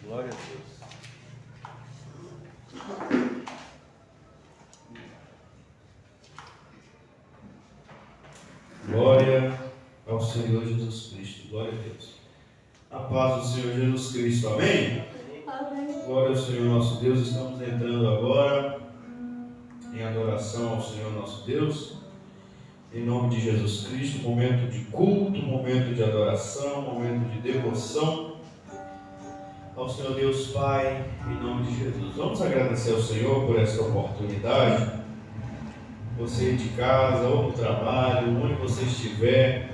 Glória a Deus. Glória ao Senhor Jesus Cristo. Glória a Deus. A paz do Senhor Jesus Cristo. Amém? Amém. Glória ao Senhor nosso Deus. Estamos entrando agora em adoração ao Senhor nosso Deus. Em nome de Jesus Cristo, momento de culto, momento de adoração, momento de devoção ao Senhor Deus Pai, em nome de Jesus. Vamos agradecer ao Senhor por esta oportunidade. Você de casa ou no trabalho, onde você estiver,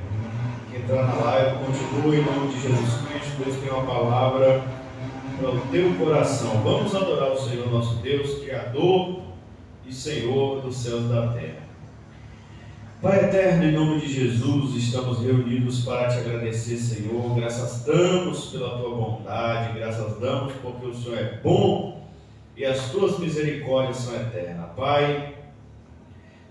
que entrar na live, continue em nome de Jesus Cristo. Deus tem uma palavra para o teu coração. Vamos adorar o Senhor nosso Deus, Criador e Senhor dos céus e da terra. Pai eterno, em nome de Jesus, estamos reunidos para te agradecer, Senhor. Graças damos pela tua bondade, graças damos porque o Senhor é bom e as tuas misericórdias são eternas. Pai,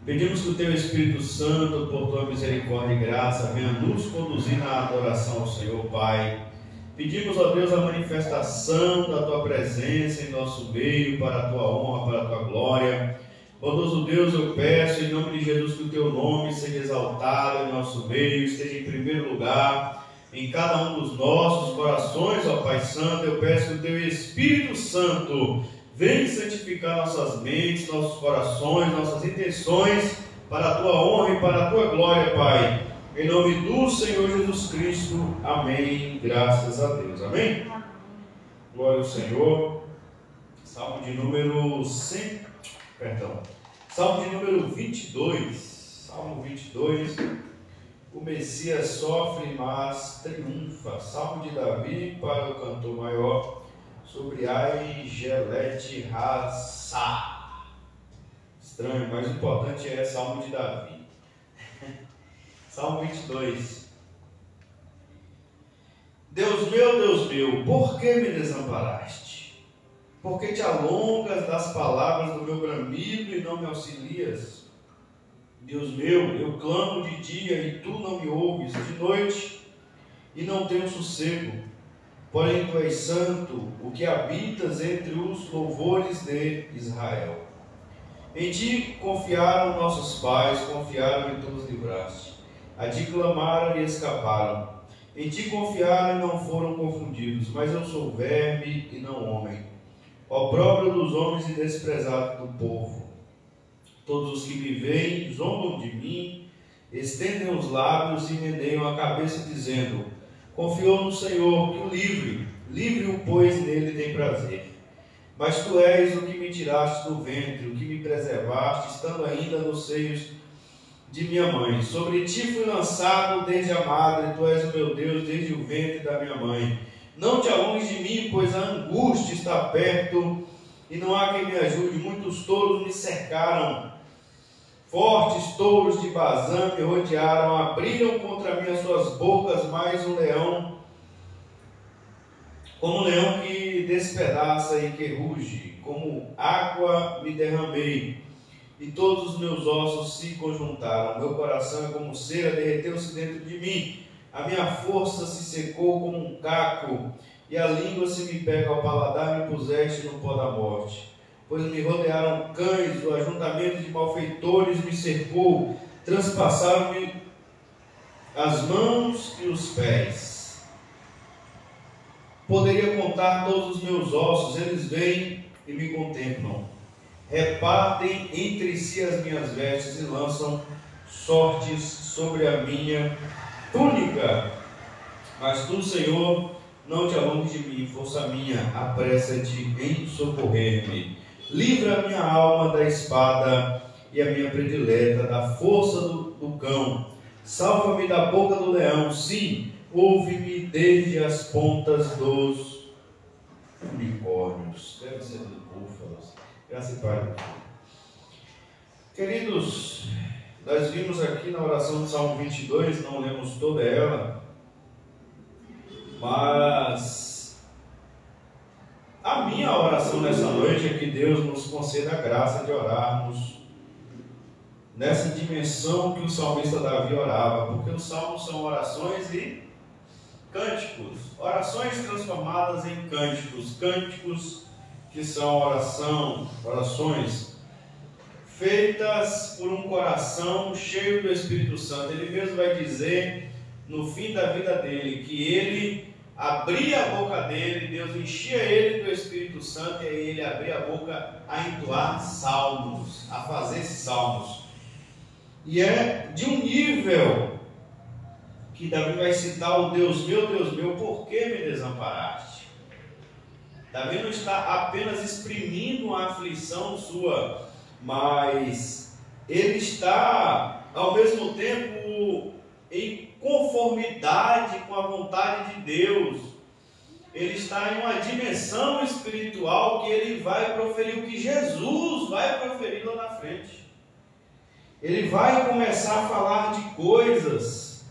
pedimos que o teu Espírito Santo, por tua misericórdia e graça, venha nos conduzir na adoração ao Senhor, Pai. Pedimos, ó Deus, a manifestação da tua presença em nosso meio, para a tua honra, para a tua glória. Bondoso Deus, eu peço em nome de Jesus que o teu nome seja exaltado em nosso meio, esteja em primeiro lugar em cada um dos nossos corações, ó Pai Santo. Eu peço que o teu Espírito Santo venha santificar nossas mentes, nossos corações, nossas intenções, para a tua honra e para a tua glória, Pai. Em nome do Senhor Jesus Cristo, amém. Graças a Deus, amém? Glória ao Senhor. Salmo de número 100. Salmo de número 22, Salmo 22, o Messias sofre, mas triunfa. Salmo de Davi para o cantor maior, sobre Ai-Gelet Rassá. Estranho, mas o importante é Salmo de Davi. Salmo 22. Deus meu, por que me desamparaste? Porque te alongas das palavras do meu bramido e não me auxilias? Deus meu, eu clamo de dia e tu não me ouves, de noite e não tenho sossego. Porém tu és santo, o que habitas entre os louvores de Israel. Em ti confiaram nossos pais, confiaram e tu os livraste. A ti clamaram e escaparam. Em ti confiaram e não foram confundidos. Mas eu sou verme e não homem, opróbrio dos homens e desprezado do povo. Todos os que me veem zombam de mim, estendem os lábios e meneiam a cabeça, dizendo: confiou no Senhor, que o livre-o, pois nele tem prazer. Mas tu és o que me tiraste do ventre, o que me preservaste, estando ainda nos seios de minha mãe. Sobre ti fui lançado desde a madre, tu és o meu Deus desde o ventre da minha mãe. Não te alongues de mim, pois a angústia está perto e não há quem me ajude. Muitos touros me cercaram, fortes touros de Bazã me rodearam, abriram contra mim as suas bocas, mais um leão, como um leão que despedaça e que ruge, como água me derramei, e todos os meus ossos se conjuntaram. Meu coração é como cera, derreteu-se dentro de mim. A minha força se secou como um caco, e a língua se me pega ao paladar, me puseste no pó da morte. Pois me rodearam cães, o ajuntamento de malfeitores me cercou, transpassaram-me as mãos e os pés. Poderia contar todos os meus ossos, eles vêm e me contemplam. Repartem entre si as minhas vestes e lançam sortes sobre a minha túnica. Mas tu, Senhor, não te alongues de mim, força minha, apressa-te em socorrer-me. Livra a minha alma da espada e a minha predileta da força do cão. Salva-me da boca do leão, sim, ouve-me desde as pontas dos unicórnios. Deve ser dos búfalos. Graças e paz. Queridos, nós vimos aqui na oração do Salmo 22, não lemos toda ela, mas a minha oração nessa noite é que Deus nos conceda a graça de orarmos nessa dimensão que o salmista Davi orava, porque os salmos são orações e cânticos, orações transformadas em cânticos, cânticos que são orações feitas por um coração cheio do Espírito Santo. Ele mesmo vai dizer no fim da vida dele que ele abria a boca dele, Deus enchia ele do Espírito Santo e aí ele abria a boca a entoar salmos, a fazer esses salmos. E é de um nível que Davi vai citar o Deus meu, por que me desamparaste? Davi não está apenas exprimindo a aflição sua, mas ele está ao mesmo tempo em conformidade com a vontade de Deus. Ele está em uma dimensão espiritual que ele vai proferir o que Jesus vai proferir lá na frente. Ele vai começar a falar de coisas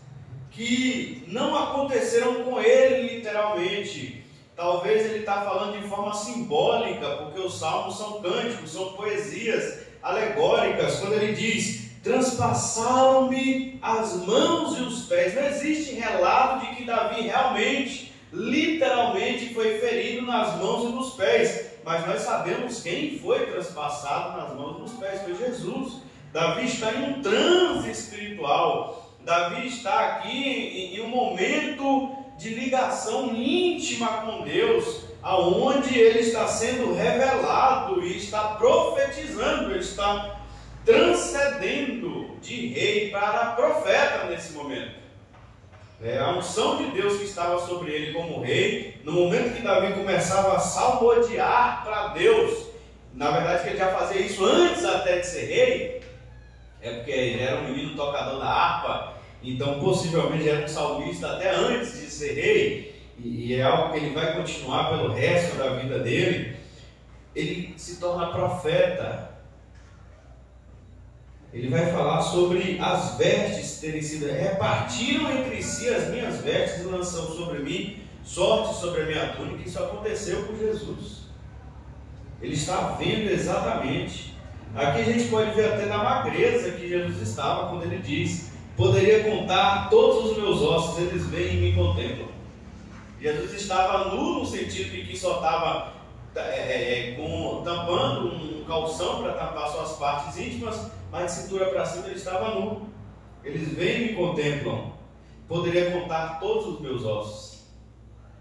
que não aconteceram com ele literalmente. Talvez ele está falando de forma simbólica, porque os salmos são cânticos, são poesias alegóricas. Quando ele diz: transpassaram-me as mãos e os pés. Não existe relato de que Davi realmente, literalmente, foi ferido nas mãos e nos pés. Mas nós sabemos quem foi transpassado nas mãos e nos pés. Foi Jesus. Davi está em um transe espiritual. Davi está aqui em um momento de ligação íntima com Deus, aonde ele está sendo revelado e está profetizando, ele está transcendendo de rei para profeta nesse momento. A unção de Deus que estava sobre ele como rei, no momento que Davi começava a salmodiar para Deus, na verdade que ele já fazia isso antes até de ser rei, é porque ele era um menino tocador da harpa, então possivelmente era um salmista até antes de ser rei, e é algo que ele vai continuar pelo resto da vida dele. Ele se torna profeta. Ele vai falar sobre as vestes terem sido, repartiram entre si as minhas vestes e lançam sobre mim sorte sobre a minha túnica. Isso aconteceu com Jesus. Ele está vendo exatamente. Aqui a gente pode ver até na magreza que Jesus estava quando ele diz: poderia contar todos os meus ossos, eles vêm e me contemplam. Jesus estava nu no sentido de que só estava tampando um calção para tampar suas partes íntimas, mas de cintura para cima ele estava nu. Eles vêm e me contemplam. Poderia contar todos os meus ossos,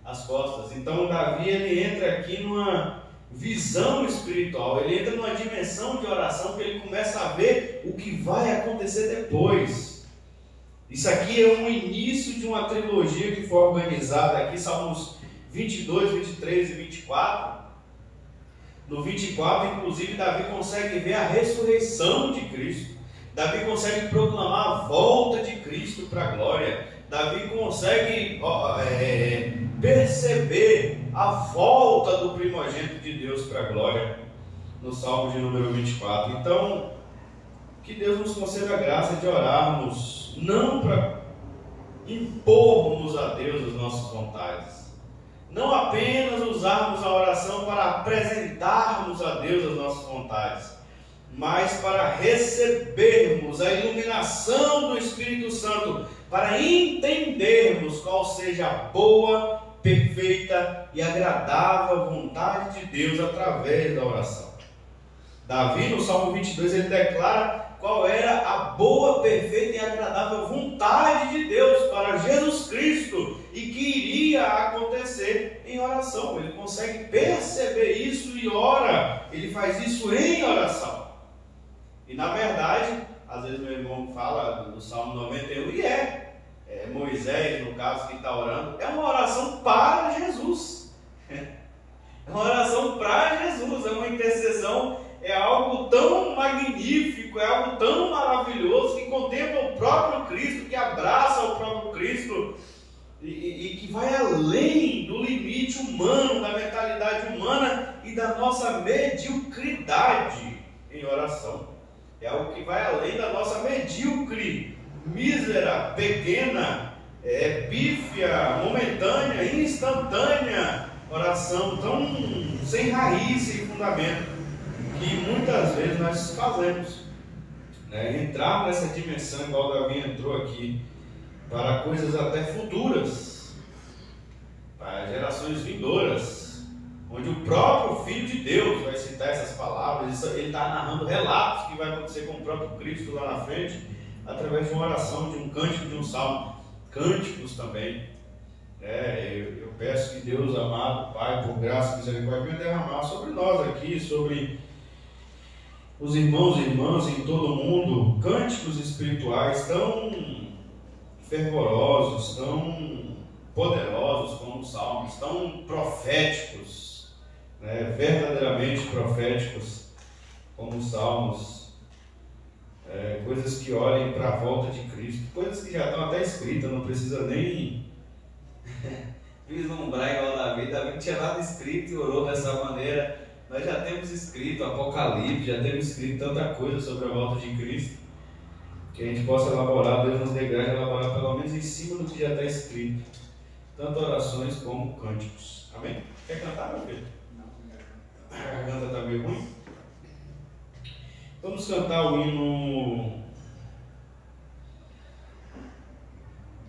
as costas. Então Davi ele entra aqui numa visão espiritual, ele entra numa dimensão de oração que ele começa a ver o que vai acontecer depois. Isso aqui é um início de uma trilogia que foi organizada aqui, Salmos 22, 23 e 24. No 24, inclusive, Davi consegue ver a ressurreição de Cristo. Davi consegue proclamar a volta de Cristo para a glória. Davi consegue perceber a volta do primogênito de Deus para a glória, no Salmo de número 24. Então, que Deus nos conceda a graça de orarmos, não para impormos a Deus as nossas vontades, não apenas usarmos a oração para apresentarmos a Deus as nossas vontades, mas para recebermos a iluminação do Espírito Santo, para entendermos qual seja a boa, perfeita e agradável vontade de Deus através da oração. Davi, no Salmo 22, ele declara qual era a boa, perfeita e agradável vontade de Deus para Jesus Cristo e que iria acontecer em oração. Ele consegue perceber isso e ora. Ele faz isso em oração. E na verdade, às vezes meu irmão fala do Salmo 91 e Moisés, no caso, que está orando, é uma oração para Jesus. É uma oração para Jesus, é uma intercessão. É algo tão magnífico, é algo tão maravilhoso que contempla o próprio Cristo, que abraça o próprio Cristo e que vai além do limite humano, da mentalidade humana e da nossa mediocridade em oração. É algo que vai além da nossa medíocre, mísera, pequena, pífia, momentânea, instantânea oração tão sem raiz, sem fundamento, que muitas vezes nós fazemos, entrar nessa dimensão igual Davi entrou aqui, para coisas até futuras, para gerações vindouras, onde o próprio Filho de Deus vai citar essas palavras. Ele está narrando relatos que vai acontecer com o próprio Cristo lá na frente, através de uma oração, de um cântico, de um salmo. Cânticos também. Eu peço que Deus amado, Pai, por graça e misericórdia, venha derramar sobre nós aqui, sobre os irmãos e irmãs em todo o mundo, cânticos espirituais tão fervorosos, tão poderosos como os salmos, tão proféticos, verdadeiramente proféticos como os salmos, coisas que olhem para a volta de Cristo, coisas que já estão até escritas, não precisa nem vislumbrar igual Davi. Davi tinha nada escrito e orou dessa maneira. Nós já temos escrito Apocalipse, já temos escrito tanta coisa sobre a volta de Cristo, que a gente possa elaborar, Deus nos dê graça de elaborar pelo menos em cima do que já está escrito, tanto orações como cânticos. Amém? Quer cantar, meu filho? Não. A garganta está meio ruim? Vamos cantar o hino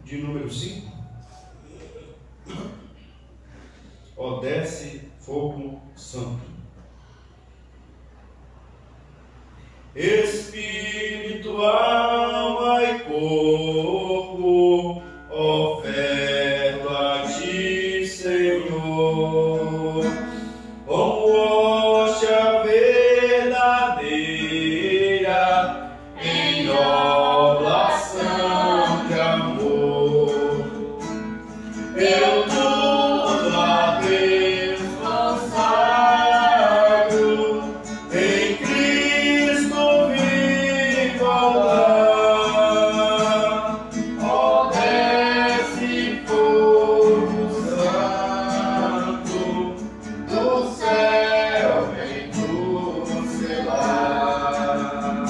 de número 5. Ó, desce fogo santo. Espírito, alma e corpo, oferto a ti, Senhor, como hóstia verdadeira, em oblação de amor. Eu tudo a Deus consagro, em Cristo vivo lá. Ó, desce fogo santo, do céu vem tu selar.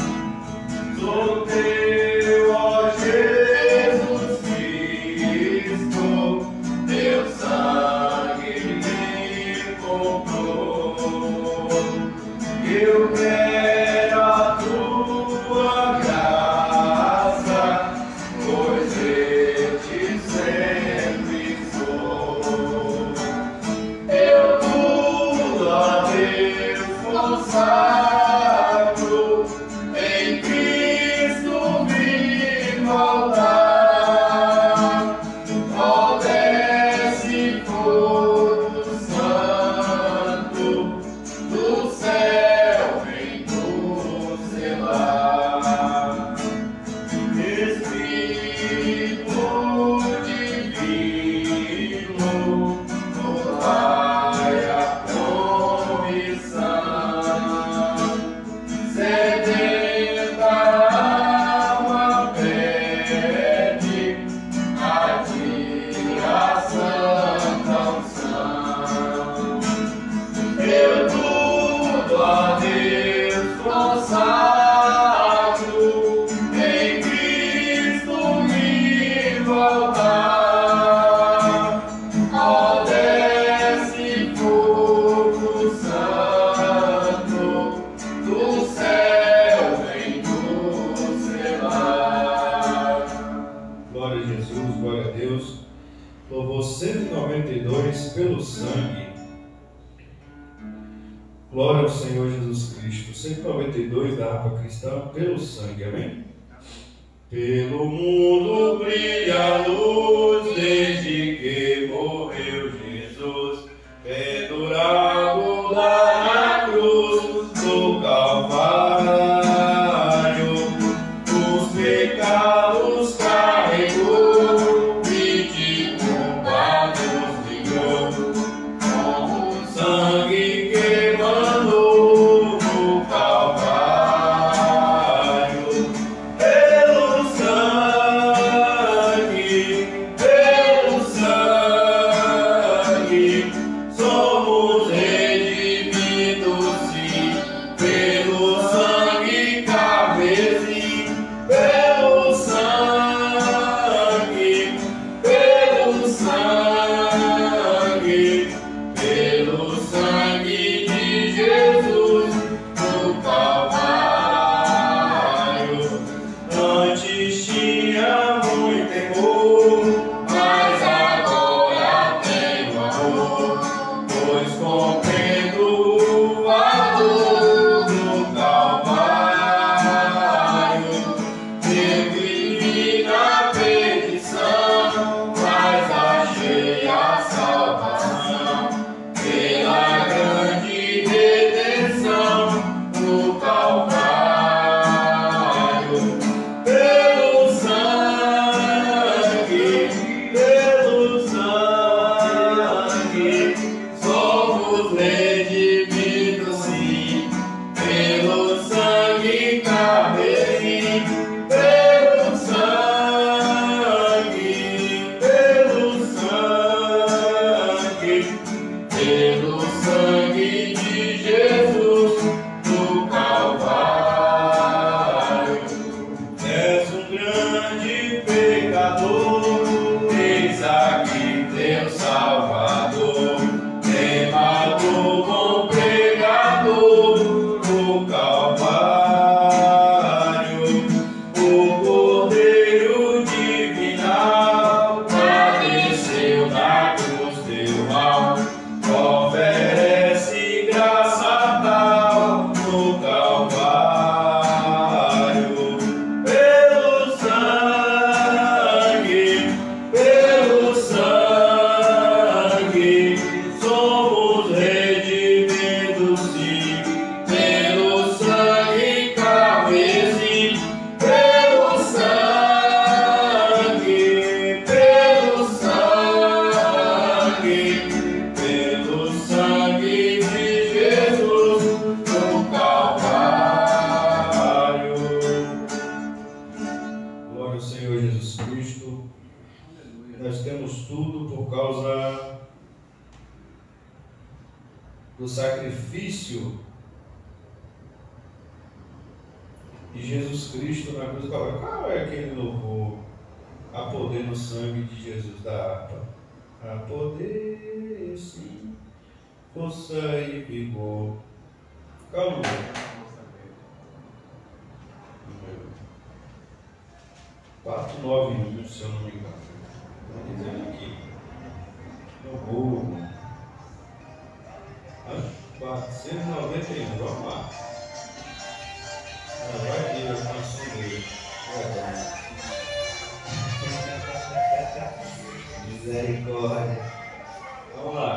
Sou teu, ó Jesus Cristo, teu sangue me comprou. Eu quero a tua graça, pois eu te sempre sou. Eu tudo a Deus consagro, em Cristo vivo lá. Ó, desce fogo santo, do céu vem tu selar. Espírito divino, vai a promissão, sedenta alma pede a ti a santa unção. Eu tudo a Deus consagro, em Cristo me voltar. Ó, desce fogo santo, do céu vem tu selar. Glória a Jesus, glória a Deus. Louvor 192 pelo sangue. Glória ao Senhor Jesus Cristo. 192 da harpa cristã pelo sangue. Amém? Pelo mundo brilha a luz desde que morreu Jesus, pendurado lá na cruz do Calvário. Os pecados carregou e de culpa nos livrou, com o sangue que emanou no Calvário. Pelo sangue, somos redimidos, sim. Pelo sangue carmesim, pelo sangue, pelo sangue de Jesus no Calvário. Antes tinha muito temor, mas agora tenho somos redimidos, sim, pelo sangue carmesim, pelo sangue de Jesus no Calvário. És um grande pecador, eis aqui teu Salvador, queimado com pregador no Calvário. O Cordeiro divinal padeceu na cruz teu mal, oferece graça tal no Calvário. Pelo sangue, somos redimidos, sim, pelo sangue carmesim, pelo sangue de Jesus no Calvário. Glória ao Senhor Jesus Cristo. Nós temos tudo por causa do sacrifício de Jesus Cristo na cruz do Calvário. Qual é aquele louvor? Há poder no sangue de Jesus da harpa. Há poder, sim, força e vigor. Qual o número? 491, se eu não me engano. Está dizendo aqui. No burro. 491, vamos lá. Não vai ter a canção dele. Misericórdia. Vamos lá.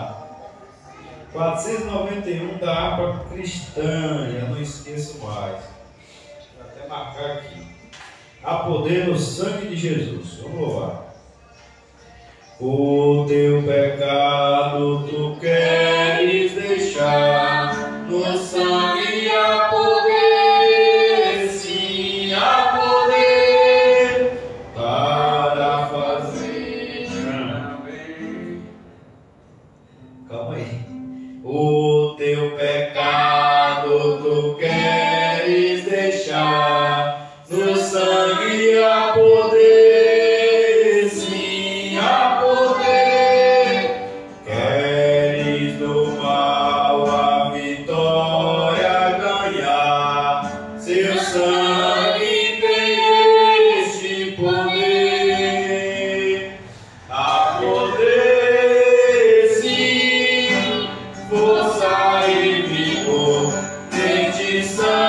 491 da harpa cristã, já não esqueço mais. Vou até marcar aqui. Há poder no sangue de Jesus. Vamos louvar. O teu pecado tu queres deixar, no sangue há poder, sim, há poder para fazer. Calma aí. O teu pecado tu queres deixar, no sangue há poder, sim, há poder. Queres do mal a vitória ganhar, seu sangue tem este poder. Há poder, sim, força e vigor, neste sangue.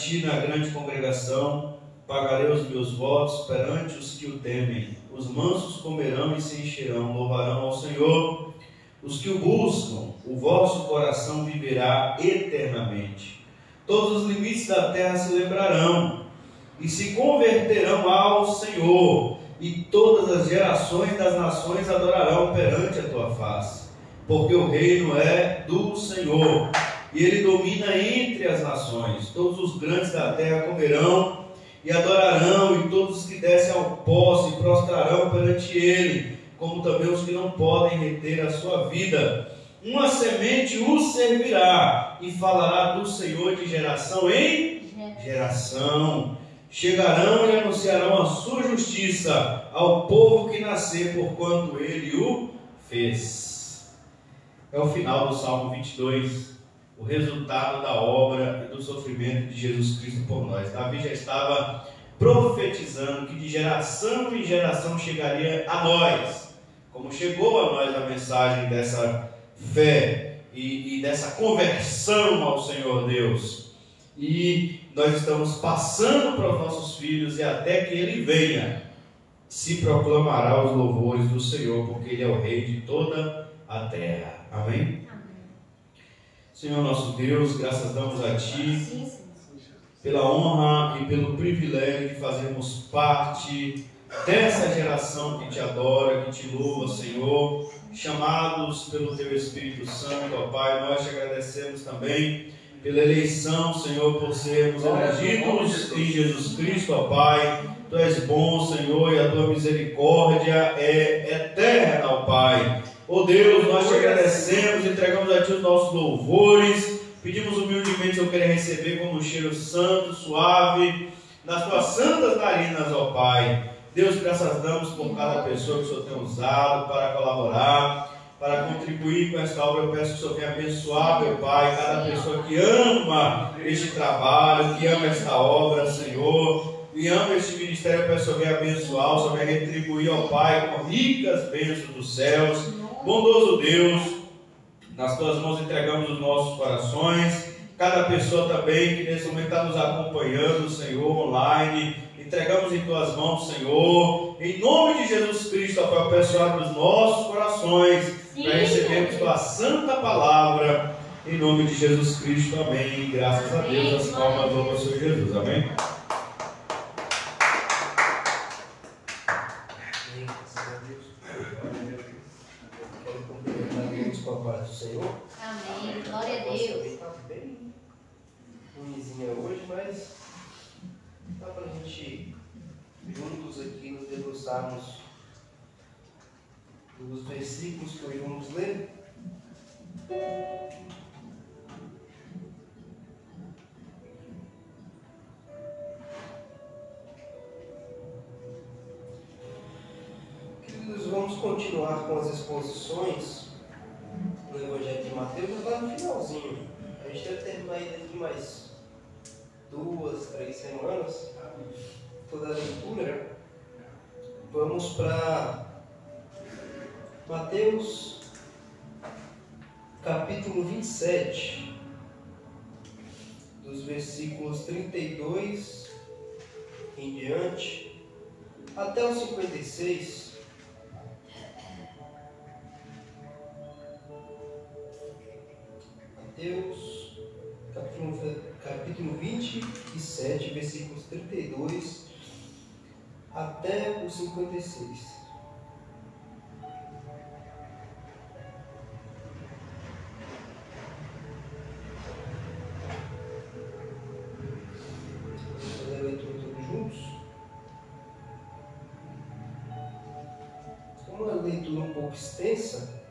ti na grande congregação, pagarei os meus votos perante os que o temem. Os mansos comerão e se encherão, louvarão ao Senhor. Os que o buscam, o vosso coração viverá eternamente. Todos os limites da terra se lembrarão e se converterão ao Senhor, e todas as gerações das nações adorarão perante a tua face, porque o reino é do Senhor, e ele domina entre as nações. Todos os grandes da terra comerão e adorarão, e todos os que descem ao pó se prostrarão perante ele, como também os que não podem reter a sua vida. Uma semente o servirá e falará do Senhor de geração em geração. Chegarão e anunciarão a sua justiça ao povo que nascer, porquanto ele o fez. É o final do Salmo 22, o resultado da obra e do sofrimento de Jesus Cristo por nós. Davi já estava profetizando que de geração em geração chegaria a nós, como chegou a nós a mensagem dessa fé e dessa conversão ao Senhor Deus. E nós estamos passando para os nossos filhos, e até que ele venha, se proclamará os louvores do Senhor, porque ele é o Rei de toda a terra. Amém? Amém. Senhor nosso Deus, graças damos a Ti pela honra e pelo privilégio de fazermos parte dessa geração que Te adora, que Te louva, Senhor, chamados pelo Teu Espírito Santo, ó Pai. Nós Te agradecemos também pela eleição, Senhor, por sermos elegidos em Jesus Cristo, ó Pai. Tu és bom, Senhor, e a Tua misericórdia é eterna, ó Pai. Ó Deus, nós Te agradecemos, entregamos a Ti os nossos louvores, pedimos humildemente o querer receber como um cheiro santo, suave, nas Tuas santas narinas, ó Pai. Deus, graças damos por cada pessoa que o Senhor tem usado para colaborar, para contribuir com esta obra. Eu peço que o Senhor venha abençoar, meu Pai, cada pessoa que ama este trabalho, que ama esta obra, Senhor, e ama este ministério. Eu peço que o Senhor venha abençoar, o Senhor venha retribuir, ó Pai, com ricas bênçãos dos céus. Bondoso Deus, nas Tuas mãos entregamos os nossos corações, cada pessoa também que nesse momento está nos acompanhando, Senhor, online. Entregamos em Tuas mãos, Senhor, em nome de Jesus Cristo, ó Pai, abençoar os nossos corações, para recebermos Tua santa palavra, em nome de Jesus Cristo, amém. Graças a Deus, as palmas vão para o Senhor Jesus, amém. Graças a Deus. Quero cumprimentar a todos com a paz do Senhor. Amém, glória a Deus. Está bem ruimzinha hoje, mas dá para a gente juntos aqui nos debruçarmos dos versículos que hoje vamos ler. Queridos, vamos continuar com as exposições no Evangelho de Mateus, já está no finalzinho. A gente deve terminar aí daqui mais 2, 3 semanas toda a leitura. Vamos para Mateus capítulo 27, dos versículos 32 em diante até o 56. Mateus capítulo 27, versículos 32 até o 56. Vamos fazer a leitura todos juntos. Como é uma leitura um pouco extensa,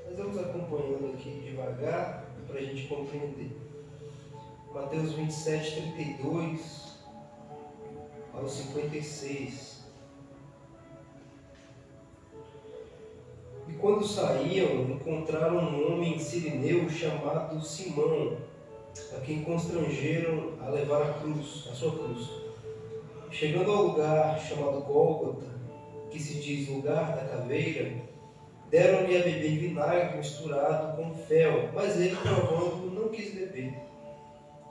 nós vamos acompanhando aqui devagar para a gente compreender. Mateus 27, 32 ao 56. E quando saíam, encontraram um homem sirineu chamado Simão, a quem constrangeram a levar a sua cruz. Chegando ao lugar chamado Gólgota, que se diz lugar da caveira, deram-lhe a beber vinagre misturado com fel, mas ele, provando, não quis beber.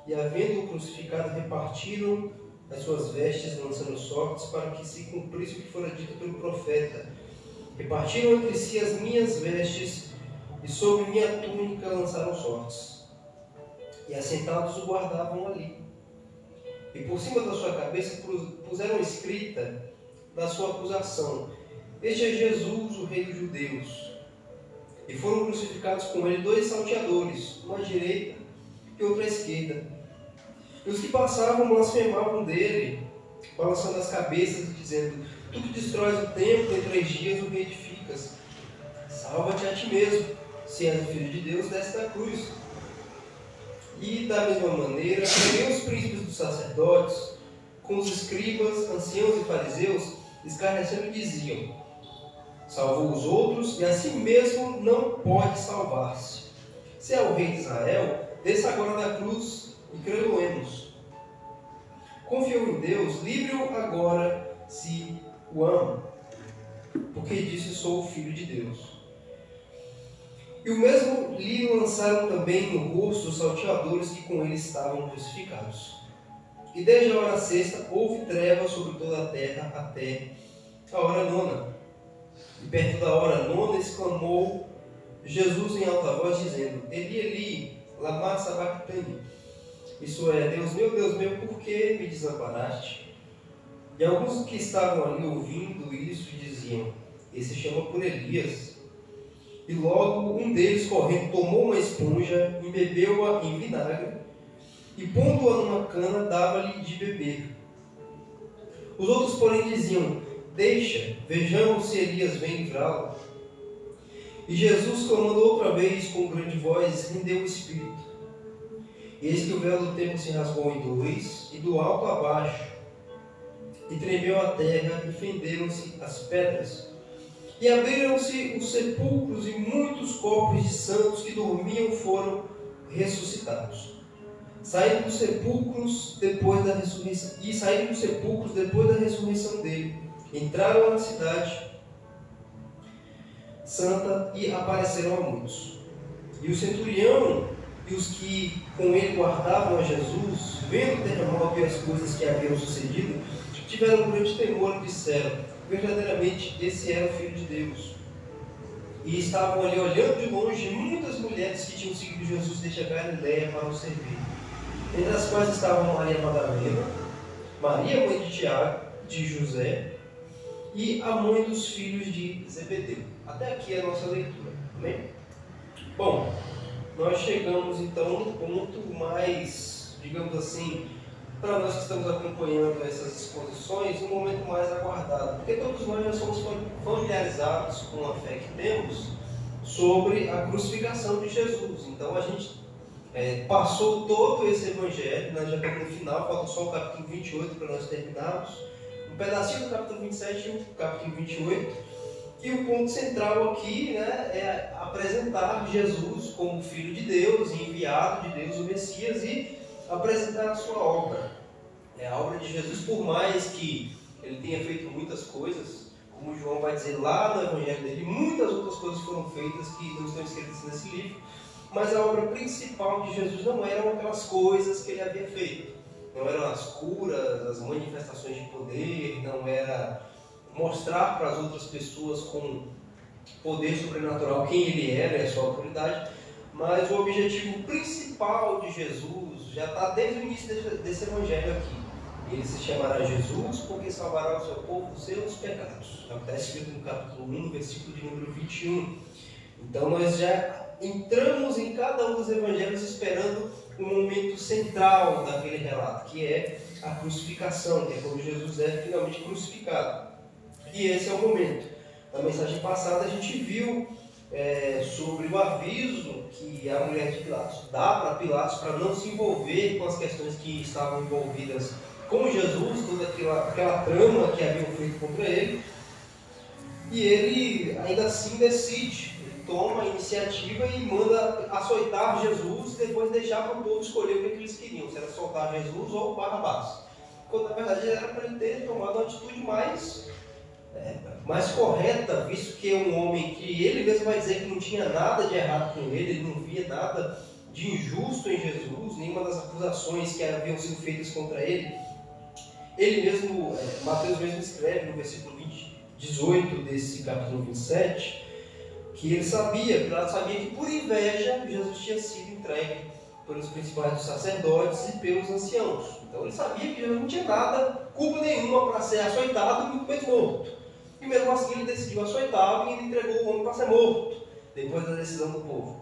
e, havendo-o crucificado, repartiram as suas vestes, lançando sortes, para que se cumprisse o que fora dito pelo profeta. Repartiram entre si as minhas vestes, e sobre minha túnica lançaram sortes. E assentados o guardavam ali. E por cima da sua cabeça puseram escrita da sua acusação: Este é Jesus, o Rei dos Judeus. E foram crucificados com ele 2 salteadores, um à direita e outro à esquerda. E os que passavam blasfemavam dele, balançando as cabeças e dizendo: Tu que destróis o templo, em 3 dias o reedificas. Salva-te a ti mesmo, se és o Filho de Deus, desce da cruz. E da mesma maneira, também os príncipes dos sacerdotes, com os escribas, anciãos e fariseus, escarnecendo, diziam: Salvou os outros e a si mesmo não pode salvar-se. Se é o Rei de Israel, desça agora da cruz e crê-lo-emos. Confiou em Deus, livre-o agora, se o ama, porque disse: Sou o Filho de Deus. E o mesmo lhe lançaram também no rosto os salteadores que com ele estavam crucificados. E desde a hora sexta houve trevas sobre toda a terra até a hora 9. E perto da hora 9 exclamou Jesus em alta voz, dizendo: Eli, Eli, lama sabachthani. Isso é: Deus meu, por que me desamparaste? E alguns que estavam ali ouvindo isso diziam: Esse chama por Elias. E logo um deles, correndo, tomou uma esponja, embebeu-a em vinagre e, pondo-a numa cana, dava-lhe de beber. Os outros, porém, diziam: Deixa, vejamos se Elias vem livrá-lo. E Jesus, clamando outra vez com grande voz, rendeu o espírito. Eis que o véu do templo se rasgou em 2, e do alto a baixo, e tremeu a terra, e fenderam-se as pedras. E abriram-se os sepulcros, e muitos corpos de santos que dormiam foram ressuscitados. Saindo dos sepulcros depois da ressurreição dele, entraram na cidade santa e apareceram a muitos. E o centurião e os que com ele guardavam a Jesus, vendo o terremoto e as coisas que haviam sucedido, tiveram um grande temor e disseram: Verdadeiramente, esse era o Filho de Deus. E estavam ali olhando de longe muitas mulheres que tinham seguido Jesus desde a Galileia para o servir. Entre as quais estavam Maria Madalena, Maria, mãe de Tiago, de José, e a mãe dos filhos de Zebedeu. Até aqui a nossa leitura. Amém? Bom, nós chegamos então no ponto mais, digamos assim, para nós que estamos acompanhando essas exposições, um momento mais aguardado, porque todos nós já somos familiarizados com a fé que temos sobre a crucificação de Jesus. Então a gente passou todo esse evangelho, nós já estamos no final, falta só o capítulo 28 para nós terminarmos, um pedacinho do capítulo 27 e o capítulo 28, e o ponto central aqui, né, é apresentar Jesus como Filho de Deus, enviado de Deus, o Messias, e apresentar a sua obra. A obra de Jesus, por mais que ele tenha feito muitas coisas, como João vai dizer lá no evangelho dele, muitas outras coisas foram feitas que não estão escritas nesse livro, mas a obra principal de Jesus não eram aquelas coisas que ele havia feito. Não eram as curas, as manifestações de poder, não era mostrar para as outras pessoas com poder sobrenatural quem ele era e a sua autoridade, mas o objetivo principal de Jesus já está desde o início desse evangelho aqui. Ele se chamará Jesus porque salvará o seu povo dos seus pecados. Está escrito no capítulo 1, versículo de número 21. Então nós já entramos em cada um dos evangelhos esperando o momento central daquele relato, que é a crucificação, que é quando Jesus é finalmente crucificado. E esse é o momento. Na mensagem passada a gente viu sobre o aviso que a mulher de Pilatos dá para Pilatos para não se envolver com as questões que estavam envolvidas com Jesus, toda aquela trama que haviam feito contra ele. E ele ainda assim decide, ele toma a iniciativa e manda açoitar Jesus e depois deixar para o povo escolher o que eles queriam, se era soltar Jesus ou Barrabás. Quando na verdade era para ele ter tomado uma atitude mais correta, visto que é um homem que ele mesmo vai dizer que não tinha nada de errado com ele não via nada de injusto em Jesus, nenhuma das acusações que haviam sido feitas contra ele. Ele mesmo, Mateus mesmo escreve no versículo 18 desse capítulo 27, que ele sabia, Pilato sabia que por inveja Jesus tinha sido entregue pelos principais dos sacerdotes e pelos anciãos. Então ele sabia que Jesus não tinha nada, culpa nenhuma para ser açoitado e muito menos morto. E mesmo assim ele decidiu açoitá-lo e ele entregou o homem para ser morto, depois da decisão do povo.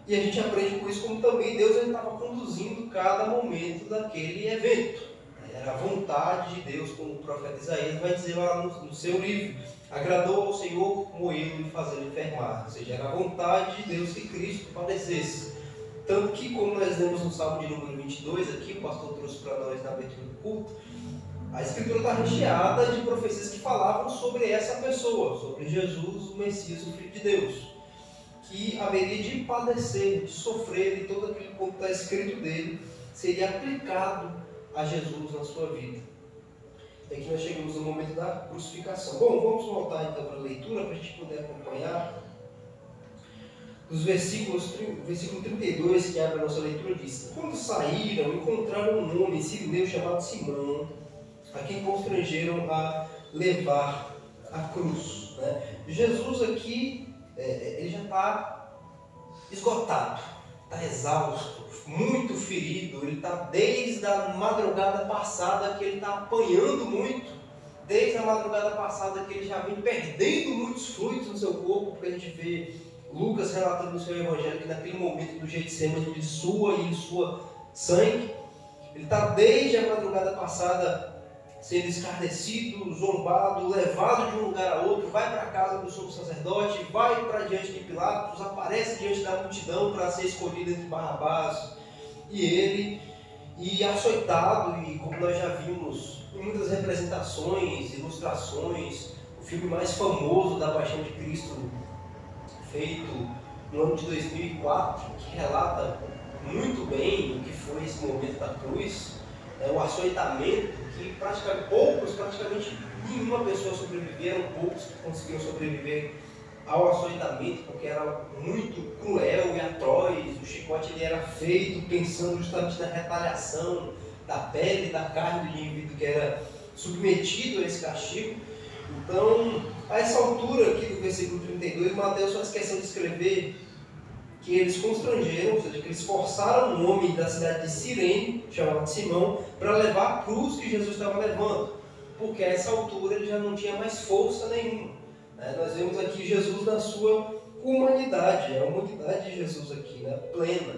E a gente aprende com isso como também Deus estava conduzindo cada momento daquele evento. Era a vontade de Deus, como o profeta Isaías vai dizer lá no seu livro. Agradou ao Senhor moê-lo e fazê-lo enfermar. Ou seja, era a vontade de Deus que Cristo padecesse. Tanto que, como nós lemos no Salmo de número 22, aqui o pastor trouxe para nós na abertura do culto, a Escritura está recheada de profecias que falavam sobre essa pessoa, sobre Jesus, o Messias, o Filho de Deus, que haveria de padecer, de sofrer, e todo aquilo que está escrito dele seria aplicado a Jesus na sua vida. E aqui nós chegamos no momento da crucificação. Bom, vamos voltar então para a leitura, para a gente poder acompanhar. Os versículo 32, que abre a nossa leitura, diz: quando saíram, encontraram um homem sirineu chamado Simão, a quem constrangeram a levar a cruz. Jesus aqui, ele já está esgotado, está exausto, muito ferido. Ele está desde a madrugada passada que ele está apanhando muito, desde a madrugada passada que ele já vem perdendo muitos fluidos no seu corpo, porque a gente vê Lucas relatando no seu evangelho que naquele momento do Getsemane ele sua sangue. Ele está desde a madrugada passada sendo escarnecido, zombado, levado de um lugar a outro, vai para a casa do sumo sacerdote, vai para diante de Pilatos, aparece diante da multidão para ser escolhido entre Barrabás e ele, e açoitado, e como nós já vimos em muitas representações, ilustrações, o filme mais famoso da Paixão de Cristo, feito no ano de 2004, que relata muito bem o que foi esse momento da cruz, o açoitamento, que praticamente nenhuma pessoa sobreviveu, eram poucos que conseguiram sobreviver ao açoitamento, porque era muito cruel e atroz. O chicote ele era feito pensando justamente na retaliação da pele e da carne do indivíduo que era submetido a esse castigo. Então, a essa altura aqui do versículo 32, Mateus só esqueceu de escrever que eles constrangeram, ou seja, que eles forçaram um homem da cidade de Cirene, chamado Simão, para levar a cruz que Jesus estava levando, porque a essa altura ele já não tinha mais força nenhuma. Nós vemos aqui Jesus na sua humanidade, a humanidade de Jesus aqui, plena,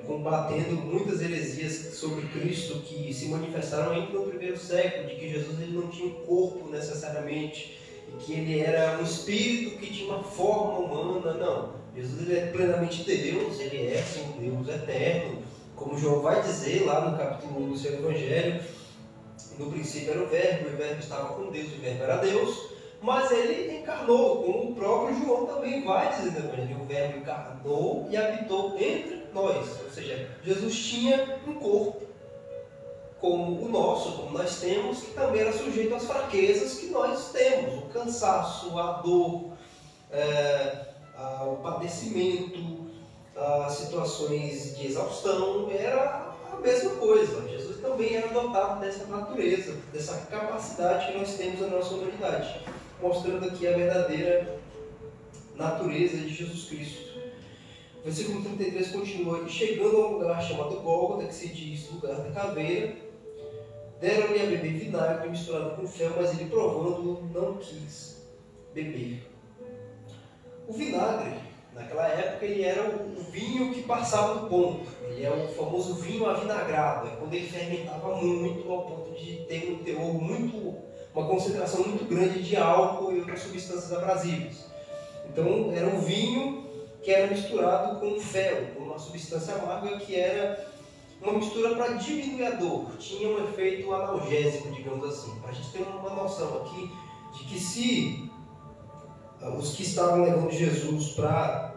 combatendo muitas heresias sobre Cristo que se manifestaram ainda no primeiro século, de que Jesus ele não tinha um corpo necessariamente, e que ele era um espírito que tinha uma forma humana. Não. Jesus ele é plenamente Deus, ele é sim Deus eterno, como João vai dizer lá no capítulo 1 do seu Evangelho. No princípio era o Verbo estava com Deus, o Verbo era Deus, mas ele encarnou, como o próprio João também vai dizer no Evangelho, o Verbo encarnou e habitou entre nós. Ou seja, Jesus tinha um corpo como o nosso, como nós temos, que também era sujeito às fraquezas que nós temos, o cansaço, a dor, o padecimento, as situações de exaustão, era a mesma coisa. Jesus também era dotado dessa natureza, dessa capacidade que nós temos na nossa humanidade, mostrando aqui a verdadeira natureza de Jesus Cristo. O versículo 33 continua: e chegando a um lugar chamado Gólgota, que se diz lugar da caveira, deram-lhe a beber vinagre misturado com fel, mas ele, provando, não quis beber. O vinagre, naquela época, ele era o vinho que passava do ponto. Ele é o famoso vinho avinagrado, quando ele fermentava muito ao ponto de ter um teor uma concentração muito grande de álcool e outras substâncias abrasivas. Então era um vinho que era misturado com fel, com uma substância amarga que era uma mistura para diminuir a dor, tinha um efeito analgésico, digamos assim. Para a gente ter uma noção aqui de que se os que estavam levando Jesus para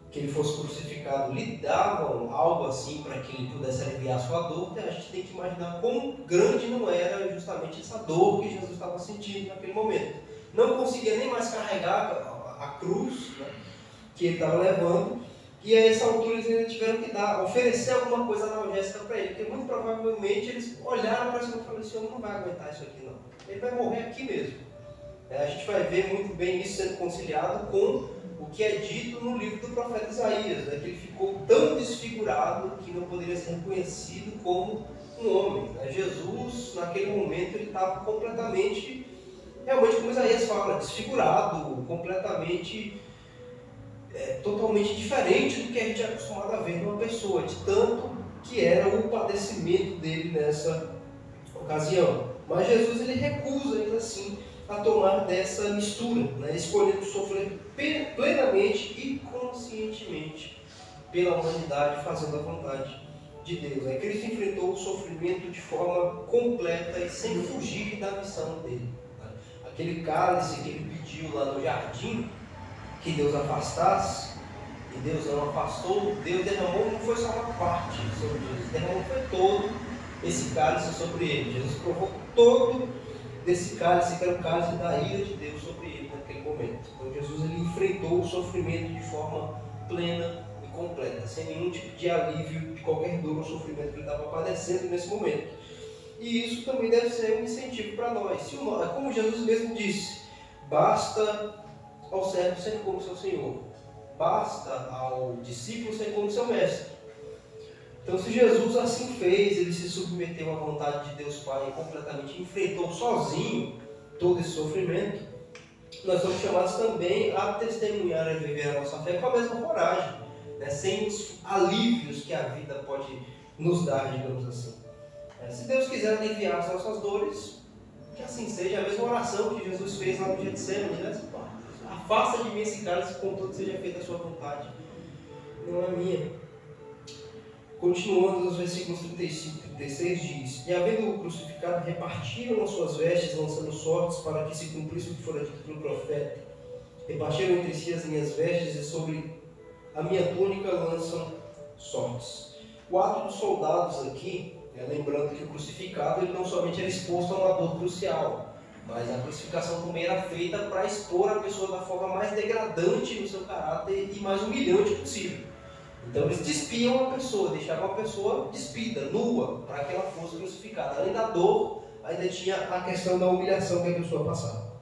que ele fosse crucificado lhe davam algo assim para que ele pudesse aliviar a sua dor, a gente tem que imaginar quão grande não era justamente essa dor que Jesus estava sentindo naquele momento. Não conseguia nem mais carregar a cruz, que ele estava levando, E a essa altura eles ainda tiveram que oferecer alguma coisa analgésica para ele, porque muito provavelmente eles olharam para cima e falaram: esse homem não vai aguentar isso aqui não, ele vai morrer aqui mesmo. A gente vai ver muito bem isso sendo conciliado com o que é dito no livro do profeta Isaías, que ele ficou tão desfigurado que não poderia ser reconhecido como um homem. Jesus, naquele momento, ele estava completamente, realmente como Isaías fala, desfigurado, completamente, totalmente diferente do que a gente é acostumado a ver numa pessoa, de tanto que era o padecimento dele nessa ocasião. Mas Jesus, ele recusa ainda assim a tomar dessa mistura, escolhendo sofrer plenamente e conscientemente pela humanidade, fazendo a vontade de Deus. Cristo enfrentou o sofrimento de forma completa e sem fugir da missão dele. Aquele cálice que ele pediu lá no jardim, que Deus afastasse, e Deus não afastou, Deus derramou, não foi só uma parte sobre Jesus, derramou foi todo esse cálice sobre ele. Jesus provou todo desse cálice, que era o cálice da ira de Deus sobre ele naquele momento. Então Jesus, ele enfrentou o sofrimento de forma plena e completa, sem nenhum tipo de alívio de qualquer dor ou sofrimento que ele estava padecendo nesse momento. E isso também deve ser um incentivo para nós. Como Jesus mesmo disse, basta ao servo ser como seu Senhor, basta ao discípulo ser como seu mestre. Então, se Jesus assim fez, ele se submeteu à vontade de Deus Pai e completamente enfrentou sozinho todo esse sofrimento, nós somos chamados também a testemunhar e viver a nossa fé com a mesma coragem, sem os alívios que a vida pode nos dar, digamos assim. Se Deus quiser aliviar as nossas dores, que assim seja. A mesma oração que Jesus fez lá no Getsemane, afasta de mim esse cálice, contudo seja feita a sua vontade, não é minha. Continuando nos versículos 35 e 36 diz: e havendo-o crucificado, repartiram as suas vestes, lançando sortes, para que se cumprisse o que fora dito pelo profeta. Repartiram entre si as minhas vestes, e sobre a minha túnica lançam sortes. O ato dos soldados aqui, lembrando que o crucificado ele não somente era exposto a uma dor crucial, mas a crucificação também era feita para expor a pessoa da forma mais degradante no seu caráter e mais humilhante possível. Então eles despiam a pessoa, deixavam a pessoa despida, nua, para que ela fosse crucificada. Além da dor, ainda tinha a questão da humilhação que a pessoa passava.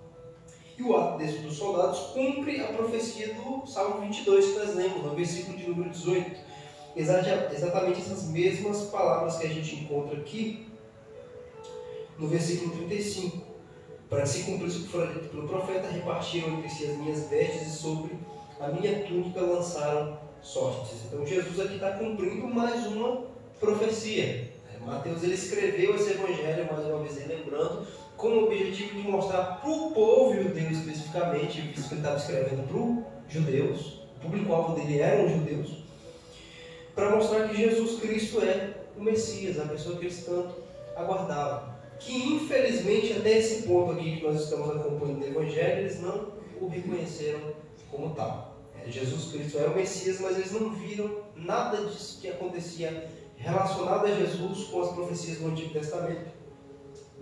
E o ato desse dos soldados cumpre a profecia do Salmo 22 que nós lemos, no versículo de número 18. Exatamente essas mesmas palavras que a gente encontra aqui no versículo 35. Para se cumprir o que fora dito pelo profeta, repartiram entre si as minhas vestes, e sobre a minha túnica lançaram sortes. Então Jesus aqui está cumprindo mais uma profecia. Mateus, ele escreveu esse evangelho, mais uma vez lembrando, com o objetivo de mostrar para o povo judeu especificamente, visto que ele estava escrevendo para os judeus, o público-alvo dele eram os judeus, para mostrar que Jesus Cristo é o Messias, a pessoa que eles tanto aguardavam. Que infelizmente até esse ponto aqui que nós estamos acompanhando no evangelho, eles não o reconheceram como tal. Jesus Cristo é o Messias, mas eles não viram nada disso que acontecia relacionado a Jesus com as profecias do Antigo Testamento.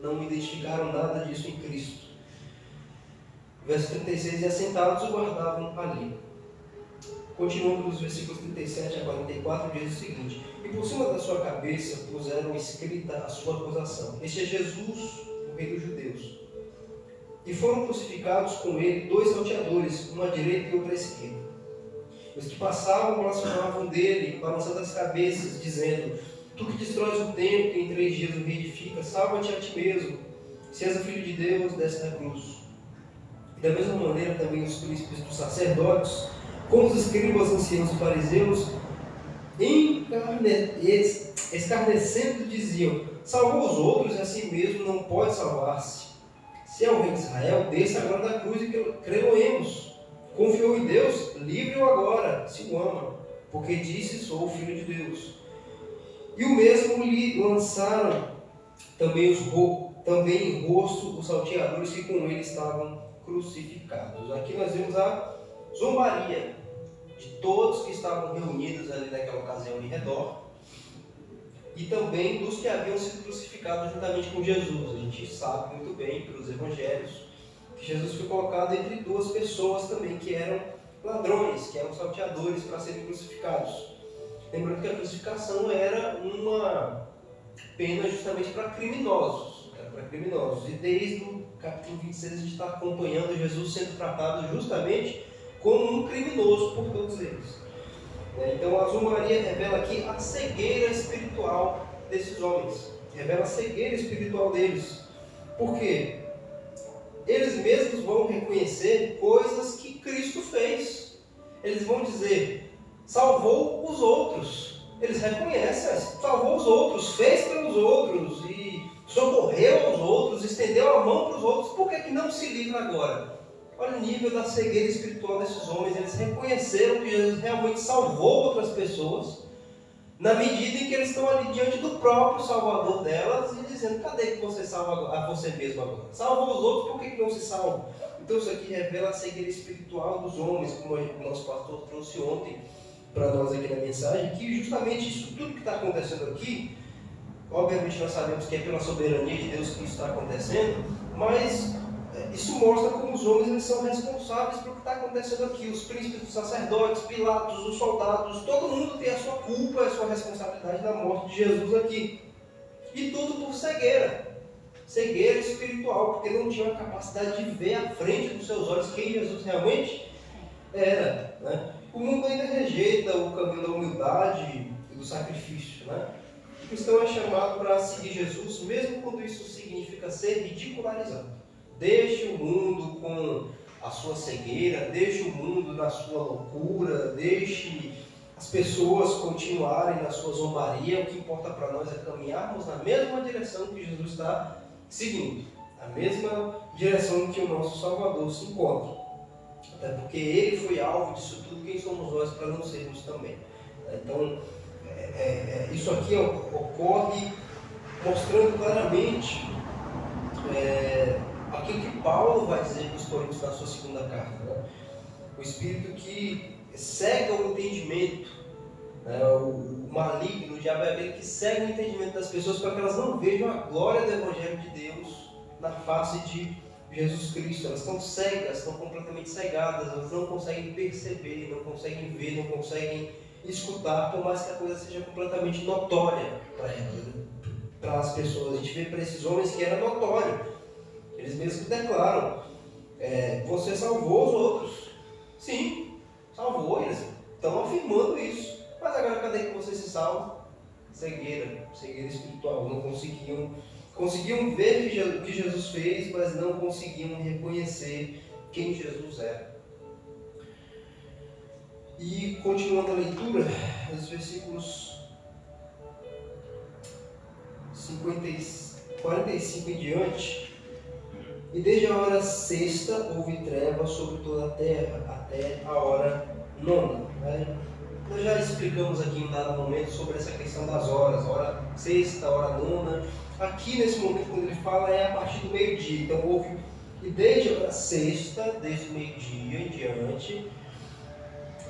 Não identificaram nada disso em Cristo. Verso 36, e assentados o guardavam ali. Continuando nos versículos 37 a 44, diz o seguinte: e por cima da sua cabeça puseram escrita a sua acusação: este é Jesus, o rei dos judeus. E foram crucificados com ele 2 salteadores, um à direita e outro à esquerda. Os que passavam blasfemavam dele, balançando as cabeças, dizendo: tu que destróis o templo e em 3 dias o reedifica, salva-te a ti mesmo. Se és o Filho de Deus, desce da cruz. E da mesma maneira também os príncipes dos sacerdotes, como os escribas, anciãos e fariseus, escarnecendo, diziam: salvou os outros e a si mesmo não pode salvar-se. Se é o rei de Israel, desça agora da cruz e crê-lo-emos. Confiou em Deus, livre-o agora, se o ama, porque disse: sou o Filho de Deus. E o mesmo lhe lançaram também em rosto os salteadores que com ele estavam crucificados. Aqui nós vemos a zombaria de todos que estavam reunidos ali naquela ocasião em redor, e também dos que haviam sido crucificados juntamente com Jesus. A gente sabe muito bem pelos evangelhos que Jesus foi colocado entre 2 pessoas também que eram ladrões, que eram salteadores, para serem crucificados. Lembrando que a crucificação era uma pena justamente para criminosos. E desde o capítulo 26 a gente está acompanhando Jesus sendo tratado justamente como um criminoso por todos eles. Então a zombaria revela aqui a cegueira espiritual desses homens. Revela a cegueira espiritual deles. Por quê? Eles mesmos vão reconhecer coisas que Cristo fez. Eles vão dizer, salvou os outros. Eles reconhecem, salvou os outros, fez pelos outros e socorreu aos outros, estendeu a mão para os outros. Por que não se livra agora? Olha o nível da cegueira espiritual desses homens. Eles reconheceram que Jesus realmente salvou outras pessoas, na medida em que eles estão ali diante do próprio Salvador delas e dizendo, cadê que você salva a você mesmo agora? Salva os outros, por que não se salva? Então isso aqui revela a cegueira espiritual dos homens, como o nosso pastor trouxe ontem para nós aqui na mensagem, que justamente isso tudo que está acontecendo aqui, obviamente nós sabemos que é pela soberania de Deus que isso está acontecendo, mas isso mostra como os homens eles são responsáveis pelo que está acontecendo aqui. Os príncipes, os sacerdotes, Pilatos, os soldados, todo mundo tem a sua culpa, a sua responsabilidade na morte de Jesus aqui. E tudo por cegueira. Cegueira espiritual, porque não tinham a capacidade de ver à frente dos seus olhos quem Jesus realmente era. Né? O mundo ainda rejeita o caminho da humildade e do sacrifício. Né? O cristão é chamado para seguir Jesus, mesmo quando isso significa ser ridicularizado. Deixe o mundo com a sua cegueira, deixe o mundo na sua loucura, deixe as pessoas continuarem na sua zombaria. O que importa para nós é caminharmos na mesma direção que Jesus está seguindo, na mesma direção que o nosso Salvador se encontra. Até porque Ele foi alvo disso tudo, quem somos nós para não sermos também? Então, isso aqui ocorre mostrando claramente aquilo que Paulo vai dizer para os Coríntios na sua segunda carta. Né? O espírito que cega o entendimento, né? o maligno, o diabo é aquele que cega o entendimento das pessoas para que elas não vejam a glória do Evangelho de Deus na face de Jesus Cristo. Elas estão cegas, estão completamente cegadas, elas não conseguem perceber, não conseguem ver, não conseguem escutar, por mais que a coisa seja completamente notória para elas, né? Para as pessoas. A gente vê para esses homens que era notório. Eles mesmos declaram, você salvou os outros. Sim, salvou, eles estão afirmando isso. Mas agora cadê que você se salva? Cegueira espiritual. Não conseguiam ver o que Jesus fez, mas não conseguiam reconhecer quem Jesus era. E continuando a leitura, nos versículos 45 em diante, e desde a hora sexta houve treva sobre toda a terra, até a hora nona. Né? Nós já explicamos aqui em dado momento sobre essa questão das horas, a hora sexta, a hora nona. Aqui nesse momento, quando ele fala, é a partir do meio-dia. Então houve, e desde a hora sexta, desde o meio-dia em diante,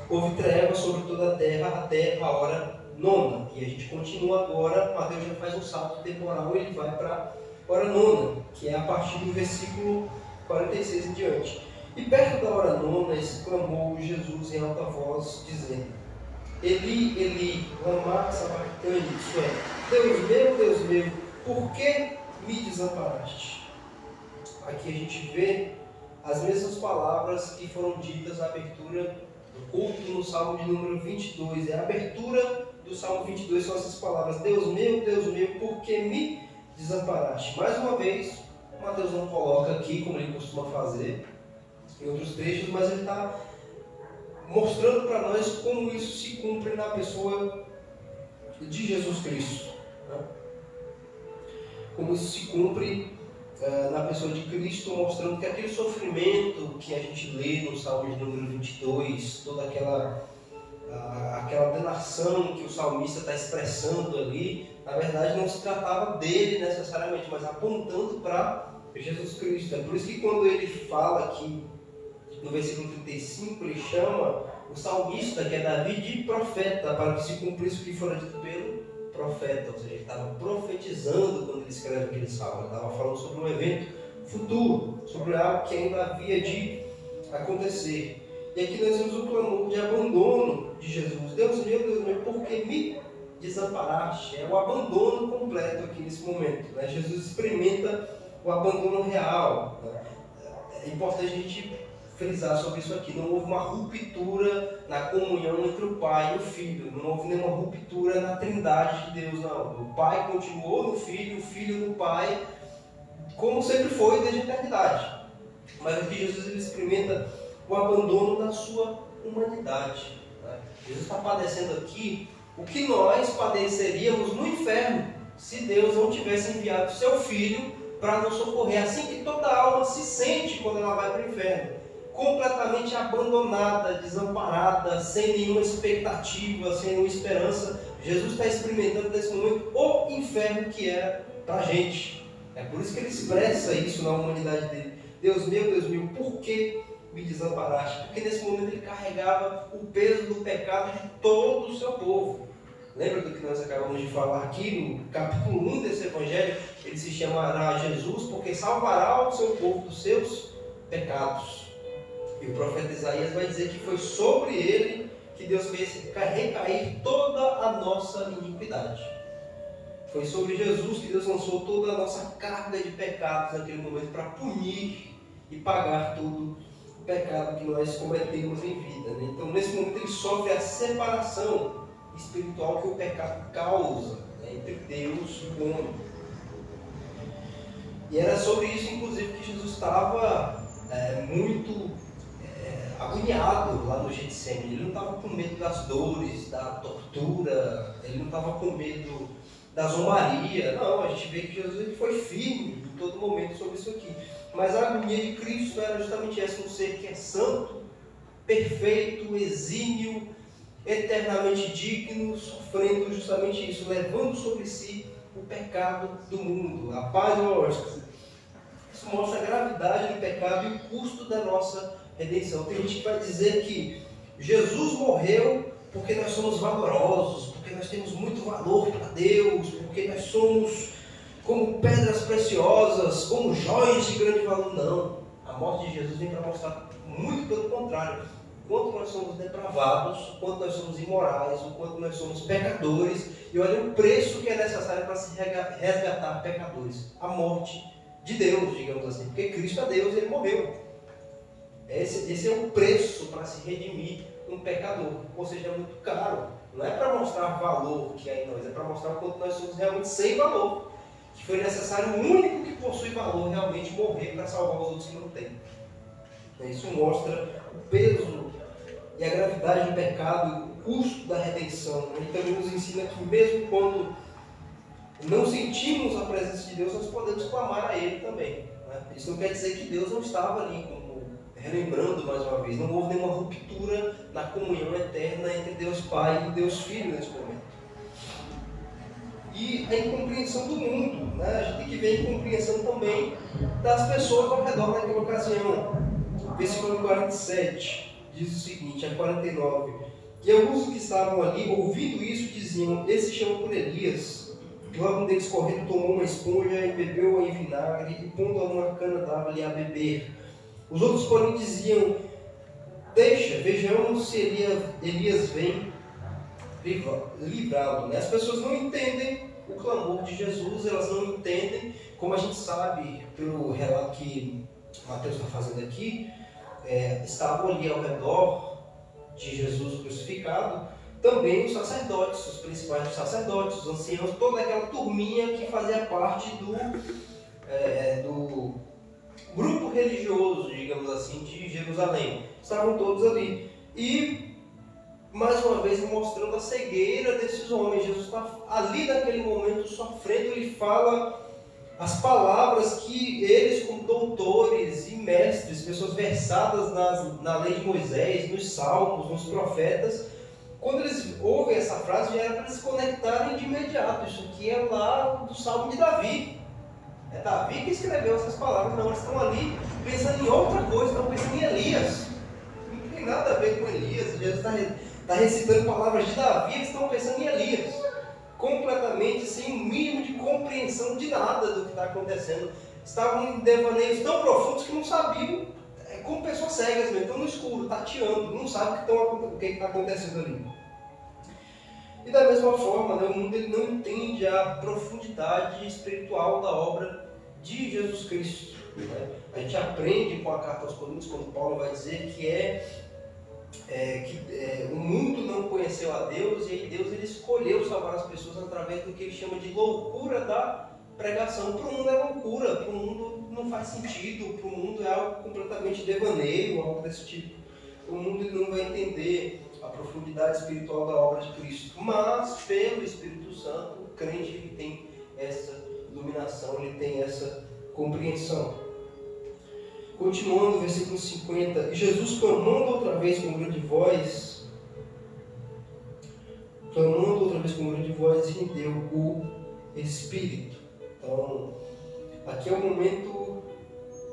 houve treva sobre toda a terra até a hora nona. E a gente continua agora, Mateus já faz um salto temporal, ele vai para a hora nona, que é a partir do versículo 46 em diante. E perto da hora nona, exclamou Jesus em alta voz, dizendo, Eli, Eli, lama sabachthani, isso é, Deus meu, por que me desamparaste? Aqui a gente vê as mesmas palavras que foram ditas na abertura do culto no Salmo de número 22. É a abertura do Salmo 22, são essas palavras, Deus meu, por que me desamparaste? Mais uma vez, Mateus não coloca aqui, como ele costuma fazer em outros trechos, mas ele está mostrando para nós como isso se cumpre na pessoa de Jesus Cristo. Né? Como isso se cumpre na pessoa de Cristo, mostrando que aquele sofrimento que a gente lê no Salmo de número 22, toda aquela delação que o salmista está expressando ali, na verdade não se tratava dele necessariamente, mas apontando para Jesus Cristo. É por isso que quando ele fala aqui no versículo 35, ele chama o salmista, que é Davi, de profeta, para que se cumprisse o que fora dito pelo profeta. Ou seja, ele estava profetizando quando ele escreve aquele salmo. Ele estava falando sobre um evento futuro, sobre algo que ainda havia de acontecer. E aqui nós vemos o clamor de abandono de Jesus. Deus meu, por que me desamparaste? É o abandono completo aqui nesse momento, né? Jesus experimenta o abandono real, né? É importante a gente frisar sobre isso aqui. Não houve uma ruptura na comunhão entre o Pai e o Filho. Não houve nenhuma ruptura na trindade de Deus, não. O Pai continuou no Filho, o Filho no Pai, como sempre foi desde a eternidade. Mas aqui Jesus ele experimenta o abandono da sua humanidade, né? Jesus está padecendo aqui o que nós padeceríamos no inferno se Deus não tivesse enviado o seu Filho para nos socorrer. Assim que toda alma se sente quando ela vai para o inferno, completamente abandonada, desamparada, sem nenhuma expectativa, sem nenhuma esperança. Jesus está experimentando nesse momento o inferno que era para a gente. É por isso que ele expressa isso na humanidade dele. Deus meu, por que me desamparaste? Porque nesse momento ele carregava o peso do pecado de todo o seu povo. Lembra do que nós acabamos de falar aqui no capítulo 1 desse evangelho? Ele se chamará Jesus porque salvará o seu povo dos seus pecados. E o profeta Isaías vai dizer que foi sobre ele que Deus fez recair toda a nossa iniquidade. Foi sobre Jesus que Deus lançou toda a nossa carga de pecados naquele momento para punir e pagar todo o pecado que nós cometemos em vida, né? Então, nesse momento, ele sofre a separação espiritual que o pecado causa, né, entre Deus e o homem. E era sobre isso, inclusive, que Jesus estava muito agoniado lá no Getsemane. Ele não estava com medo das dores, da tortura, ele não estava com medo da zombaria. Não, a gente vê que Jesus ele foi firme em todo momento sobre isso aqui. Mas a agonia de Cristo era justamente essa, um ser que é santo, perfeito, exímio, eternamente digno, sofrendo justamente isso, levando sobre si o pecado do mundo. A paz, isso mostra a gravidade do pecado e o custo da nossa redenção. Tem gente que vai dizer que Jesus morreu porque nós somos valorosos, porque nós temos muito valor para Deus, porque nós somos como pedras preciosas, como joias de grande valor. Não, a morte de Jesus vem para mostrar muito pelo contrário, o quanto nós somos depravados, o quanto nós somos imorais, o quanto nós somos pecadores, e olha o preço que é necessário para se resgatar pecadores, a morte de Deus, digamos assim, porque Cristo é Deus, ele morreu. Esse é o preço para se redimir um pecador, ou seja, é muito caro. Não é para mostrar valor que há em nós, é para mostrar o quanto nós somos realmente sem valor, que foi necessário o único que possui valor realmente morrer para salvar os outros que não têm. Isso mostra o peso e a gravidade do pecado, o custo da redenção. Ele também nos ensina que mesmo quando não sentimos a presença de Deus, nós podemos clamar a Ele também, né? Isso não quer dizer que Deus não estava ali, como relembrando mais uma vez, não houve nenhuma ruptura na comunhão eterna entre Deus Pai e Deus Filho nesse momento. E a incompreensão do mundo, né? A gente tem que ver a incompreensão também das pessoas ao redor naquela ocasião. Versículo 47 diz o seguinte, a 49: E alguns que estavam ali, ouvindo isso, diziam: Esse chama por Elias. E logo um deles correndo tomou uma esponja e bebeu-a em vinagre e pondo-a numa cana dava-lhe a beber. Os outros, porém, diziam: Deixa, vejamos se Elias vem livrá-lo. As pessoas não entendem o clamor de Jesus, elas não entendem, como a gente sabe pelo relato que Mateus está fazendo aqui, estavam ali ao redor de Jesus crucificado também os sacerdotes, os principais dos sacerdotes, os anciãos, toda aquela turminha que fazia parte do grupo religioso, digamos assim, de Jerusalém. Estavam todos ali. E mais uma vez mostrando a cegueira desses homens. Jesus está ali naquele momento sofrendo, ele fala as palavras que eles, como doutores e mestres, pessoas versadas na lei de Moisés, nos salmos, nos profetas, quando eles ouvem essa frase, já era para eles se conectarem de imediato. Isso aqui é lá do Salmo de Davi. É Davi que escreveu essas palavras. Não, eles estão ali pensando em outra coisa, estão pensando em Elias. Não tem nada a ver com Elias. Jesus está recitando palavras de Davi, eles estão pensando em Elias, completamente sem o mínimo de compreensão de nada do que está acontecendo. Estavam em devaneios tão profundos que não sabiam como pessoas cegas mesmo, estão no escuro, tateando, não sabem o que está acontecendo ali. E da mesma forma, né, o mundo ele não entende a profundidade espiritual da obra de Jesus Cristo. Né? A gente aprende com a carta aos Coríntios, quando Paulo vai dizer que o mundo não conheceu a Deus, e aí Deus ele escolheu salvar as pessoas através do que ele chama de loucura da pregação. Para o mundo é loucura, para o mundo não faz sentido, para o mundo é algo completamente devaneio, algo desse tipo. O mundo ele não vai entender a profundidade espiritual da obra de Cristo, mas pelo Espírito Santo, o crente ele tem essa iluminação, ele tem essa compreensão. Continuando, versículo 50, e Jesus clamando outra vez com grande voz, rendeu o Espírito. Então, aqui é o momento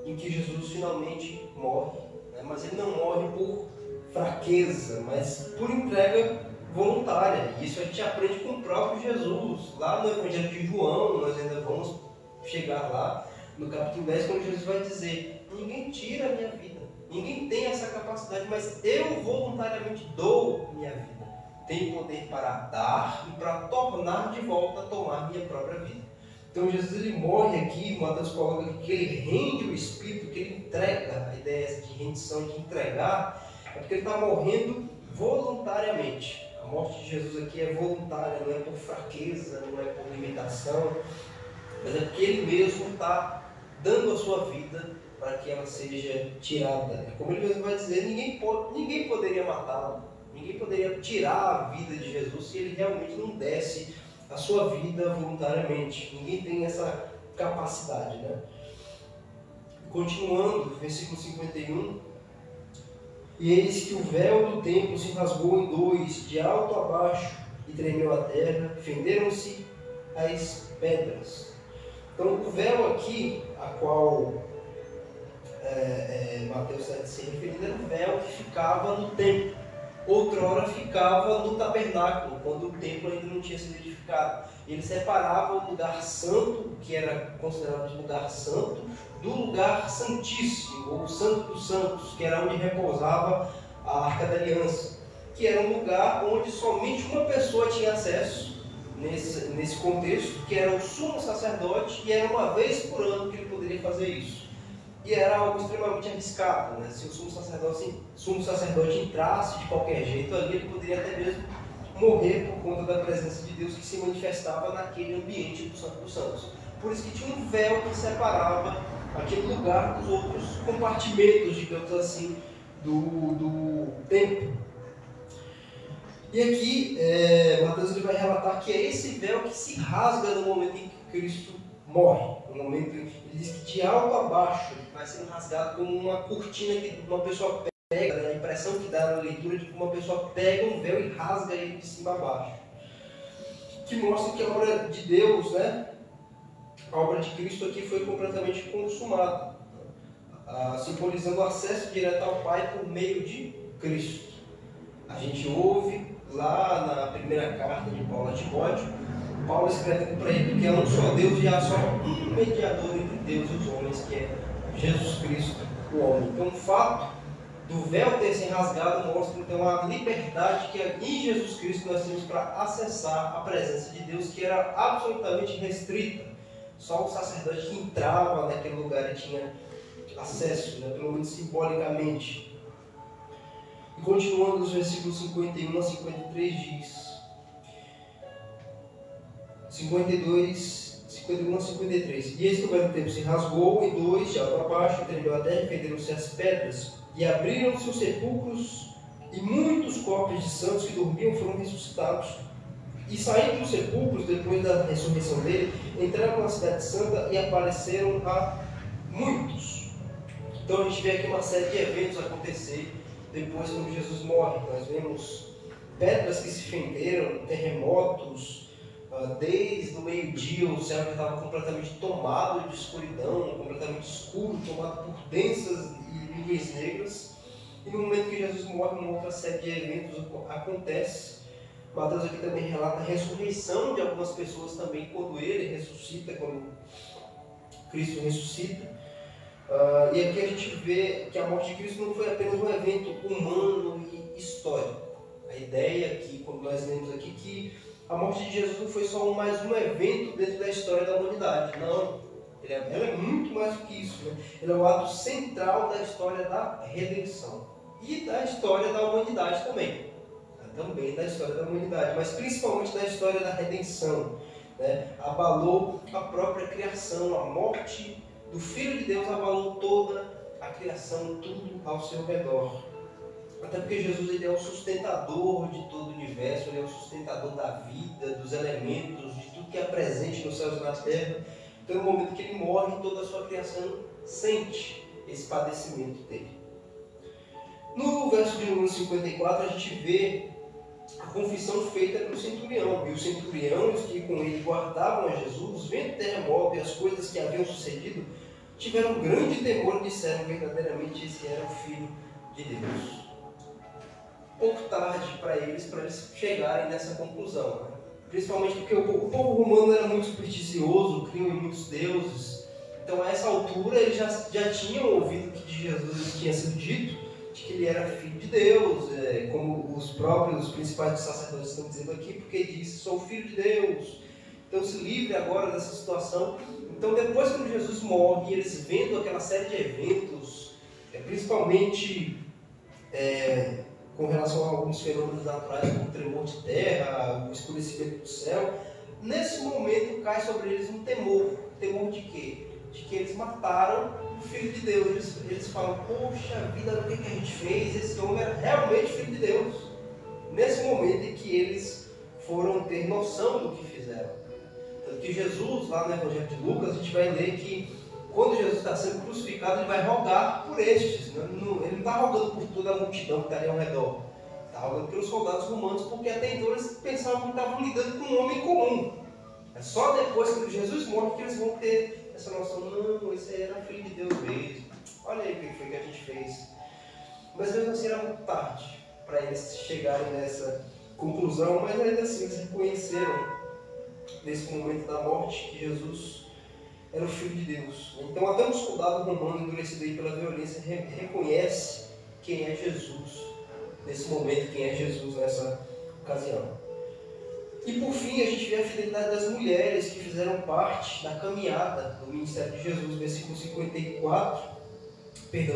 em que Jesus finalmente morre, né? Mas ele não morre por fraqueza, mas por entrega voluntária. E isso a gente aprende com o próprio Jesus. Lá no Evangelho de João, nós ainda vamos chegar lá, no capítulo 10, quando Jesus vai dizer: ninguém tira a minha vida, ninguém tem essa capacidade, mas eu voluntariamente dou minha vida. Tenho poder para dar e para tornar de volta a tomar minha própria vida. Então Jesus ele morre aqui, Mateus coloca aqui que ele rende o Espírito, que ele entrega. A ideia de rendição, de entregar, é porque ele está morrendo voluntariamente. A morte de Jesus aqui é voluntária, não é por fraqueza, não é por limitação, mas é porque ele mesmo está dando a sua vida para que ela seja tirada. Como ele mesmo vai dizer, ninguém poderia matá-lo, ninguém poderia tirar a vida de Jesus se ele realmente não desse a sua vida voluntariamente. Ninguém tem essa capacidade, né? Continuando, versículo 51, e eis que o véu do templo se rasgou em dois, de alto a baixo, e tremeu a terra, fenderam-se as pedras. Então, o véu aqui, a qual Mateus está se referindo, era o véu que ficava no templo. Outrora ficava no tabernáculo, quando o templo ainda não tinha sido edificado. Ele separava o lugar santo, que era considerado lugar santo, do lugar santíssimo, ou santo dos santos, que era onde repousava a Arca da Aliança, que era um lugar onde somente uma pessoa tinha acesso, nesse contexto, que era o sumo sacerdote, e era uma vez por ano que ele poderia fazer isso. E era algo extremamente arriscado, né? Se o sumo sacerdote entrasse de qualquer jeito ali, ele poderia até mesmo morrer por conta da presença de Deus que se manifestava naquele ambiente do Santo dos Santos. Por isso que tinha um véu que separava aquele lugar dos outros compartimentos, digamos assim, do templo. E aqui, Mateus ele vai relatar que é esse véu que se rasga no momento em que Cristo morre. No momento em que ele diz que de alto a baixo vai sendo rasgado como uma cortina que uma pessoa pega, né? A impressão que dá na leitura de que uma pessoa pega um véu e rasga ele de cima a baixo. Que mostra que a obra de Deus, né? A obra de Cristo aqui foi completamente consumada, simbolizando o acesso direto ao Pai por meio de Cristo. A gente ouve lá na primeira carta de Paulo a Timóteo, Paulo escrevendo para ele que há um só Deus e há só um mediador entre Deus e os homens, que é Jesus Cristo, o homem. Então, o fato do véu ter se rasgado mostra então a liberdade que em Jesus Cristo nós temos para acessar a presença de Deus, que era absolutamente restrita. Só o sacerdote que entrava naquele lugar e tinha acesso, né, pelo menos simbolicamente. E continuando nos versículos 51 a 53 diz: 51 a 53. E eis que o velho tempo se rasgou em dois, de alto a baixo, tremeu a terra, fenderam-se as pedras, e abriram-se os sepulcros, e muitos corpos de santos que dormiam foram ressuscitados. E saindo dos sepulcros, depois da ressurreição dele, entraram na cidade santa e apareceram a muitos. Então a gente vê aqui uma série de eventos acontecer depois quando Jesus morre. Nós vemos pedras que se fenderam, terremotos, desde o meio-dia o céu já estava completamente tomado de escuridão, completamente escuro, tomado por densas e nuvens negras. E no momento que Jesus morre, uma outra série de eventos acontece. Mateus aqui também relata a ressurreição de algumas pessoas também, quando ele ressuscita, quando Cristo ressuscita. E aqui a gente vê que a morte de Cristo não foi apenas um evento humano e histórico. A ideia aqui, quando nós lemos aqui, que a morte de Jesus não foi só mais um evento dentro da história da humanidade. Não, ela é muito mais do que isso. Né? Ele é o ato central da história da redenção e da história da humanidade também. Também da história da humanidade, mas principalmente da história da redenção. Né? Abalou a própria criação, a morte do Filho de Deus abalou toda a criação, tudo ao seu redor. Até porque Jesus ele é o sustentador de todo o universo, ele é o sustentador da vida, dos elementos, de tudo que é presente nos céus e na terra. Então, no momento que ele morre, toda a sua criação sente esse padecimento dele. No verso de número 54, a gente vê a confissão feita pelo centurião. E os centuriões que com ele guardavam a Jesus, vendo o terremoto e as coisas que haviam sucedido, tiveram grande temor e disseram verdadeiramente esse era o Filho de Deus. Pouco tarde para eles chegarem nessa conclusão. Né? Principalmente porque o povo romano era muito supersticioso, criam em muitos deuses. Então a essa altura eles já tinham ouvido que de Jesus tinha sido dito de que ele era filho de Deus, como os principais sacerdotes estão dizendo aqui, porque disse, sou filho de Deus. Então se livre agora dessa situação. Então depois quando Jesus morre, eles vendo aquela série de eventos, principalmente com relação a alguns fenômenos naturais, como o tremor de terra, o escurecimento do céu, nesse momento cai sobre eles um temor. Temor de quê? De que eles mataram o Filho de Deus. Eles falam, poxa vida, o que a gente fez? Esse homem era realmente Filho de Deus. Nesse momento em que eles foram ter noção do que fizeram. Tanto que Jesus, lá no Evangelho de Lucas, a gente vai ler que quando Jesus está sendo crucificado, ele vai rogar por estes. Ele não está rogando por toda a multidão que está ali ao redor. Está rogando pelos soldados romanos, porque até então eles pensavam que estavam lidando com um homem comum. É só depois que Jesus morre que eles vão ter essa noção, não, esse aí era o Filho de Deus mesmo. Olha aí o que foi que a gente fez. Mas mesmo assim era muito tarde para eles chegarem nessa conclusão, mas ainda assim eles reconheceram nesse momento da morte que Jesus era o Filho de Deus. Então até um soldado romano endurecido aí pela violência reconhece quem é Jesus nesse momento, quem é Jesus nessa ocasião. E por fim a gente vê a fidelidade das mulheres que fizeram parte da caminhada do ministério de Jesus, versículo 55 e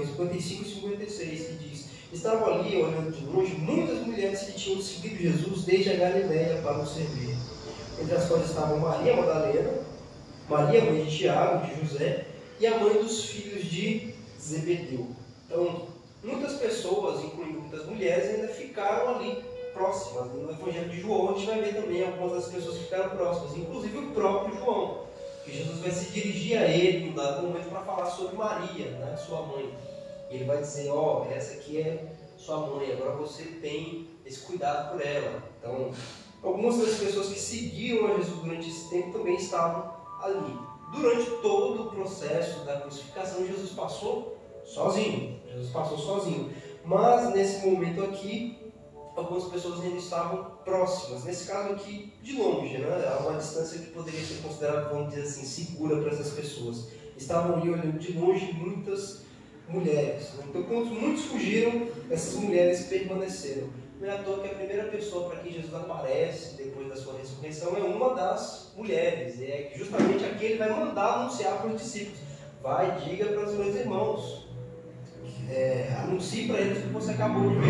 56, que diz: estavam ali olhando de longe muitas mulheres que tinham seguido Jesus desde a Galileia para o servir, entre as quais estavam Maria Madalena, Maria, mãe de Tiago, de José, e a mãe dos filhos de Zebedeu. Então, muitas pessoas, incluindo muitas mulheres, ainda ficaram ali próximas. No Evangelho de João, a gente vai ver também algumas das pessoas que ficaram próximas, inclusive o próprio João, que Jesus vai se dirigir a ele em um dado momento para falar sobre Maria, né, sua mãe. E ele vai dizer, essa aqui é sua mãe, agora você tem esse cuidado por ela. Então, algumas das pessoas que seguiram a Jesus durante esse tempo também estavam ali. Durante todo o processo da crucificação, Jesus passou sozinho. Mas nesse momento aqui, algumas pessoas ainda estavam próximas. Nesse caso aqui, de longe, né? A uma distância que poderia ser considerada, vamos dizer assim, segura para essas pessoas. Estavam ali olhando de longe muitas mulheres. Né? Então, quando muitos fugiram, essas mulheres permaneceram. Não é à toa que a primeira pessoa para quem Jesus aparece depois da sua ressurreição é uma das mulheres. É justamente a que ele vai mandar anunciar para os discípulos. Vai, diga para os meus irmãos. Anuncie para eles o que você acabou de ver.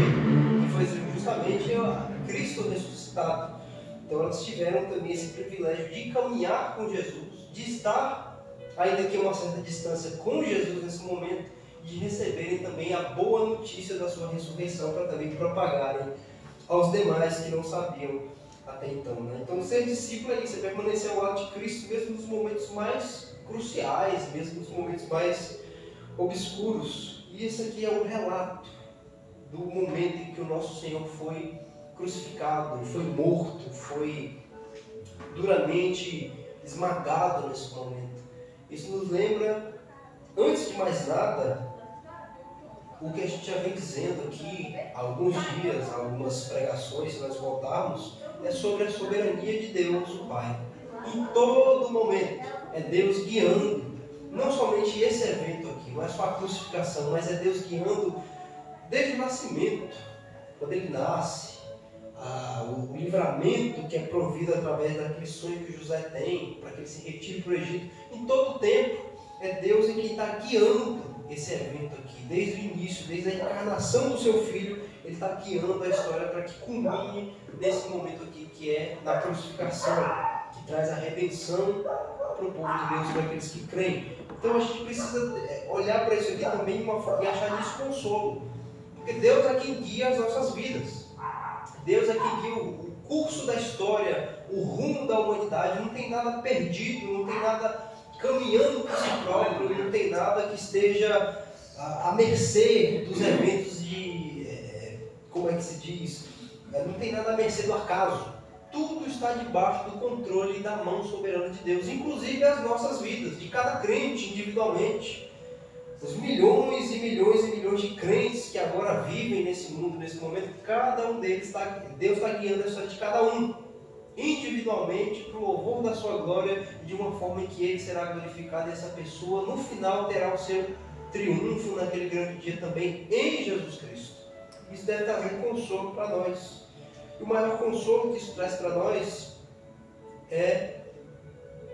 Que foi justamente Cristo ressuscitado. Então elas tiveram também esse privilégio de caminhar com Jesus, de estar, ainda que a uma certa distância, com Jesus nesse momento, de receberem também a boa notícia da sua ressurreição, para também propagarem aos demais que não sabiam até então. Né? Então, ser discípulo é isso, é permanecer ao lado de Cristo, mesmo nos momentos mais cruciais, mesmo nos momentos mais obscuros. E esse aqui é o relato do momento em que o nosso Senhor foi crucificado, foi morto, foi duramente esmagado nesse momento. Isso nos lembra, antes de mais nada, o que a gente já vem dizendo aqui há alguns dias, algumas pregações, se nós voltarmos, é sobre a soberania de Deus, o Pai. Em todo momento, é Deus guiando, não somente esse evento aqui, não é só a crucificação, mas é Deus guiando desde o nascimento, quando ele nasce, o livramento que é provido através daquele sonho que José tem, para que ele se retire para o Egito. Em todo o tempo, é Deus quem está guiando esse evento aqui, desde o início, desde a encarnação do seu filho, ele está guiando a história para que culmine nesse momento aqui, que é na crucificação, que traz a redenção para o povo de Deus, para aqueles que creem. Então a gente precisa olhar para isso aqui também e achar nisso consolo, porque Deus é quem guia as nossas vidas. Deus é quem guia o curso da história, o rumo da humanidade. Não tem nada perdido, não tem nada caminhando por si próprio, não tem nada que esteja à mercê dos eventos como é que se diz? Não tem nada à mercê do acaso. Tudo está debaixo do controle da mão soberana de Deus, inclusive as nossas vidas, de cada crente individualmente. Os milhões e milhões e milhões de crentes que agora vivem nesse mundo, nesse momento, cada um deles, Deus está guiando a história de cada um, individualmente, para o louvor da sua glória, de uma forma em que ele será glorificado e essa pessoa, no final, terá o seu triunfo naquele grande dia também, em Jesus Cristo. Isso deve trazer consolo para nós. E o maior consolo que isso traz para nós é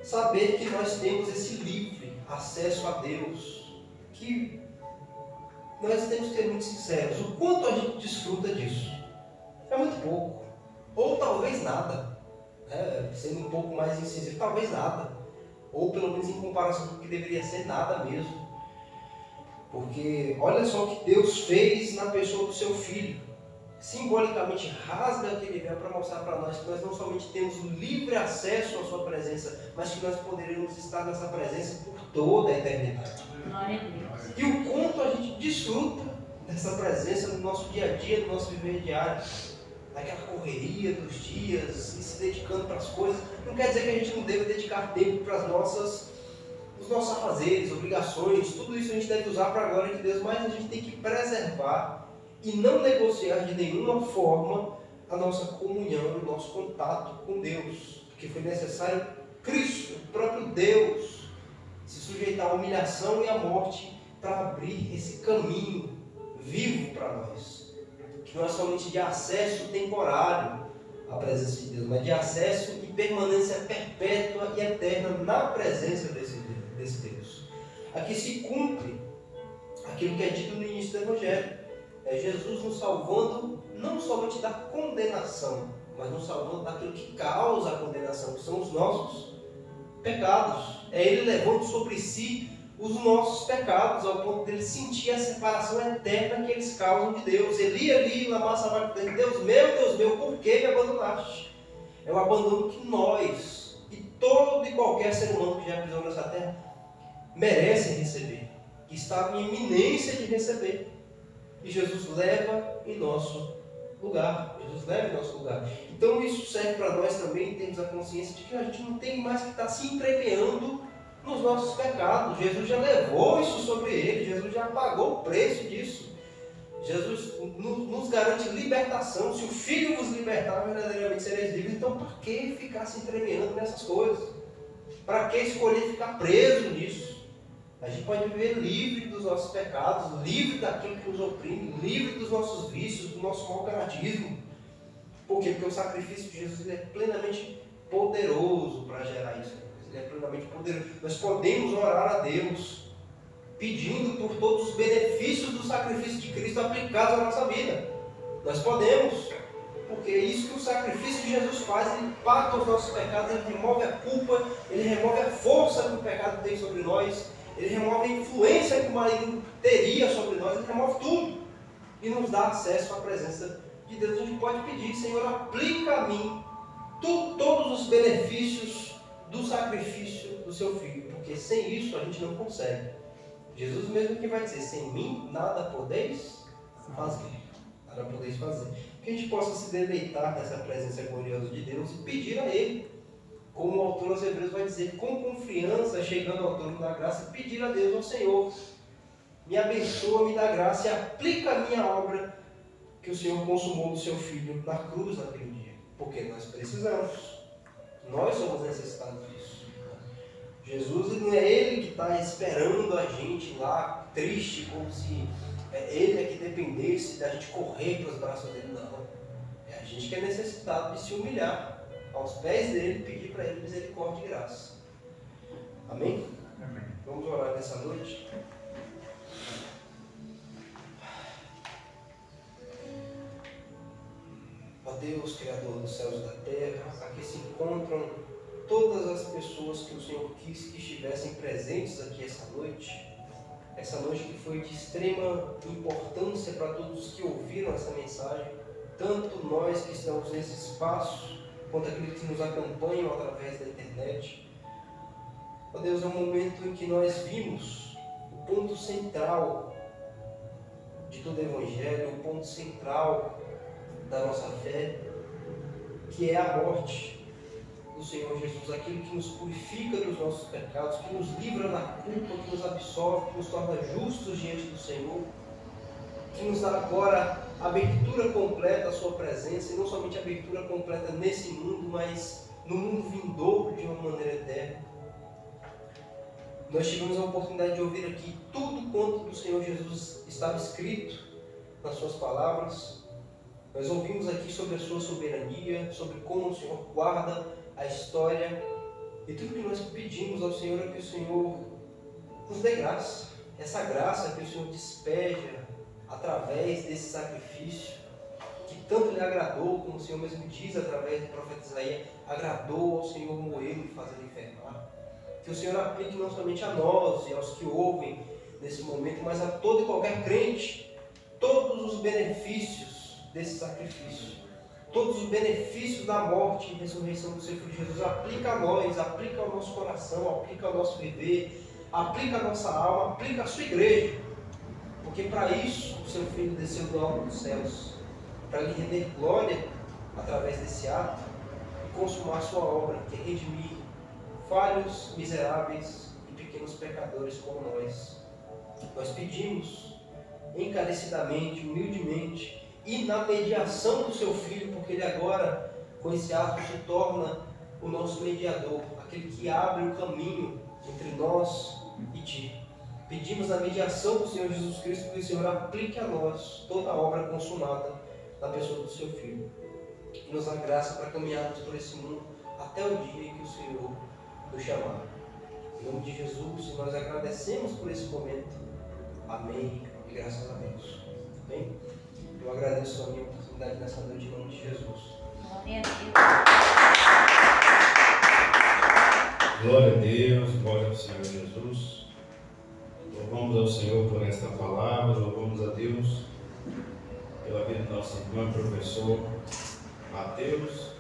saber que nós temos esse livre acesso a Deus, que nós temos que ser muito sinceros. O quanto a gente desfruta disso? É muito pouco. Ou talvez nada. Sendo um pouco mais incisivo, talvez nada. Ou pelo menos em comparação com o que deveria ser, nada mesmo. Porque olha só o que Deus fez na pessoa do seu Filho. Simbolicamente rasga aquele véu para mostrar para nós que nós não somente temos o livre acesso à sua presença, mas que nós poderíamos estar nessa presença por toda a eternidade. Glória a Deus. E o quanto a gente desfruta dessa presença no nosso dia a dia, no nosso viver diário, naquela correria dos dias, e se dedicando para as coisas. Não quer dizer que a gente não deva dedicar tempo para os nossos afazeres, obrigações, tudo isso a gente deve usar para a glória de Deus, mas a gente tem que preservar e não negociar de nenhuma forma a nossa comunhão, o nosso contato com Deus, porque foi necessário Cristo, o próprio Deus, se sujeitar à humilhação e à morte para abrir esse caminho vivo para nós, que não é somente de acesso temporário à presença de Deus, mas de acesso e permanência perpétua e eterna na presença desse Deus. Aqui se cumpre aquilo que é dito no início do Evangelho. É Jesus nos salvando não somente da condenação, mas nos salvando daquilo que causa a condenação, que são os nossos pecados. É Ele levando sobre si os nossos pecados, ao ponto de ele sentir a separação eterna que eles causam de Deus. Eli, lama sabachthani, Deus meu, por que me abandonaste? É o abandono que nós, e todo e qualquer ser humano que já pisou nessa terra, merecem receber, que está em iminência de receber. E Jesus leva em nosso lugar. Então isso serve para nós também termos a consciência de que a gente não tem mais que estar se entremeando nos nossos pecados. Jesus já levou isso sobre ele, Jesus já pagou o preço disso. Jesus nos garante libertação. Se o Filho vos libertar, verdadeiramente sereis livres. Então para que ficar se entremeando nessas coisas? Para que escolher ficar preso nisso? A gente pode viver livre dos nossos pecados, livre daquilo que nos oprime, livre dos nossos vícios, do nosso mau caratismo. Por quê? Porque o sacrifício de Jesus ele é plenamente poderoso para gerar isso. Ele é plenamente poderoso. Nós podemos orar a Deus pedindo por todos os benefícios do sacrifício de Cristo aplicados à nossa vida. Nós podemos, porque é isso que o sacrifício de Jesus faz. Ele paga os nossos pecados, ele remove a culpa, ele remove a força que o pecado tem sobre nós. Ele remove a influência que o maligno teria sobre nós, ele remove tudo e nos dá acesso à presença de Deus. A gente pode pedir: Senhor, aplica a mim todos os benefícios do sacrifício do seu Filho, porque sem isso a gente não consegue. Jesus mesmo que vai dizer: sem mim nada podeis fazer. Nada podeis fazer. Que a gente possa se deleitar nessa presença gloriosa de Deus e pedir a Ele, como o autor aos Hebreus vai dizer, com confiança, chegando ao trono da graça, pedir a Deus: ao Senhor, me abençoa, me dá graça e aplica a minha obra que o Senhor consumou no seu Filho na cruz naquele dia. Porque nós precisamos, nós somos necessitados disso. Jesus não é Ele que está esperando a gente lá, triste, como se Ele é que dependesse da gente correr para os braços dele. Não. É a gente que é necessitado de se humilhar aos pés dele, pedir para Ele misericórdia e graça. Amém? Amém. Vamos orar nessa noite. Ó Deus, Criador dos céus e da terra, aqui se encontram todas as pessoas que o Senhor quis que estivessem presentes aqui essa noite que foi de extrema importância para todos os que ouviram essa mensagem, tanto nós que estamos nesse espaço, quanto aqueles que nos acompanham através da internet. Ó Deus, é um momento em que nós vimos o ponto central de todo o Evangelho, o ponto central da nossa fé, que é a morte do Senhor Jesus, aquele que nos purifica dos nossos pecados, que nos livra da culpa, que nos absolve, que nos torna justos diante do Senhor, que nos dá agora a abertura completa à sua presença, e não somente a abertura completa nesse mundo, mas no mundo vindouro de uma maneira eterna. Nós tivemos a oportunidade de ouvir aqui tudo quanto do Senhor Jesus estava escrito nas suas palavras. Nós ouvimos aqui sobre a sua soberania, sobre como o Senhor guarda a história, e tudo que nós pedimos ao Senhor é que o Senhor nos dê graça, essa graça que o Senhor despeja através desse sacrifício, que tanto lhe agradou, como o Senhor mesmo diz através do profeta Isaías, agradou ao Senhor moê-lo e fazê-lo enfermar. Que o Senhor aplique não somente a nós e aos que ouvem nesse momento, mas a todo e qualquer crente, todos os benefícios desse sacrifício, todos os benefícios da morte e ressurreição do seu Filho Jesus. Aplica a nós, aplica ao nosso coração, aplica ao nosso viver, aplica a nossa alma, aplica a sua igreja, porque para isso o seu Filho desceu do alto dos céus, para lhe render glória através desse ato e consumar a sua obra, que é redimir falhos, miseráveis e pequenos pecadores como nós. Nós pedimos encarecidamente, humildemente, e na mediação do seu Filho, porque ele agora, com esse ato, se torna o nosso mediador, aquele que abre o caminho entre nós e ti. Pedimos a mediação do Senhor Jesus Cristo, que o Senhor aplique a nós toda a obra consumada na pessoa do seu Filho, e nos dá graça para caminharmos por esse mundo até o dia em que o Senhor nos chamar. Em nome de Jesus, nós agradecemos por esse momento. Amém e graças a Deus. Amém? Eu agradeço a minha oportunidade nessa noite em nome de Jesus. Glória a Deus. Glória a Deus, glória ao Senhor Jesus. Louvamos ao Senhor por esta palavra, louvamos a Deus pela vida do nosso irmão e professor Mateus.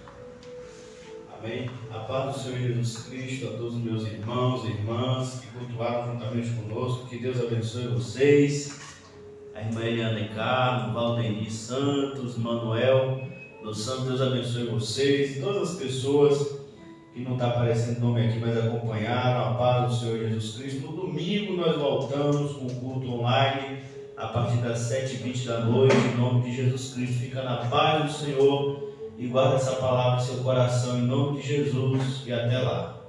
Amém. A paz do Senhor Jesus Cristo a todos os meus irmãos e irmãs que cultuaram juntamente conosco. Que Deus abençoe vocês. A irmã Eliana Carlos, Valdemir Santos, Manuel dos Santos, Deus abençoe vocês e todas as pessoas que não está aparecendo nome aqui, mas acompanharam. A paz do Senhor Jesus Cristo. No domingo nós voltamos com o culto online a partir das 7h20 da noite, em nome de Jesus Cristo. Fica na paz do Senhor e guarda essa palavra em seu coração, em nome de Jesus, e até lá.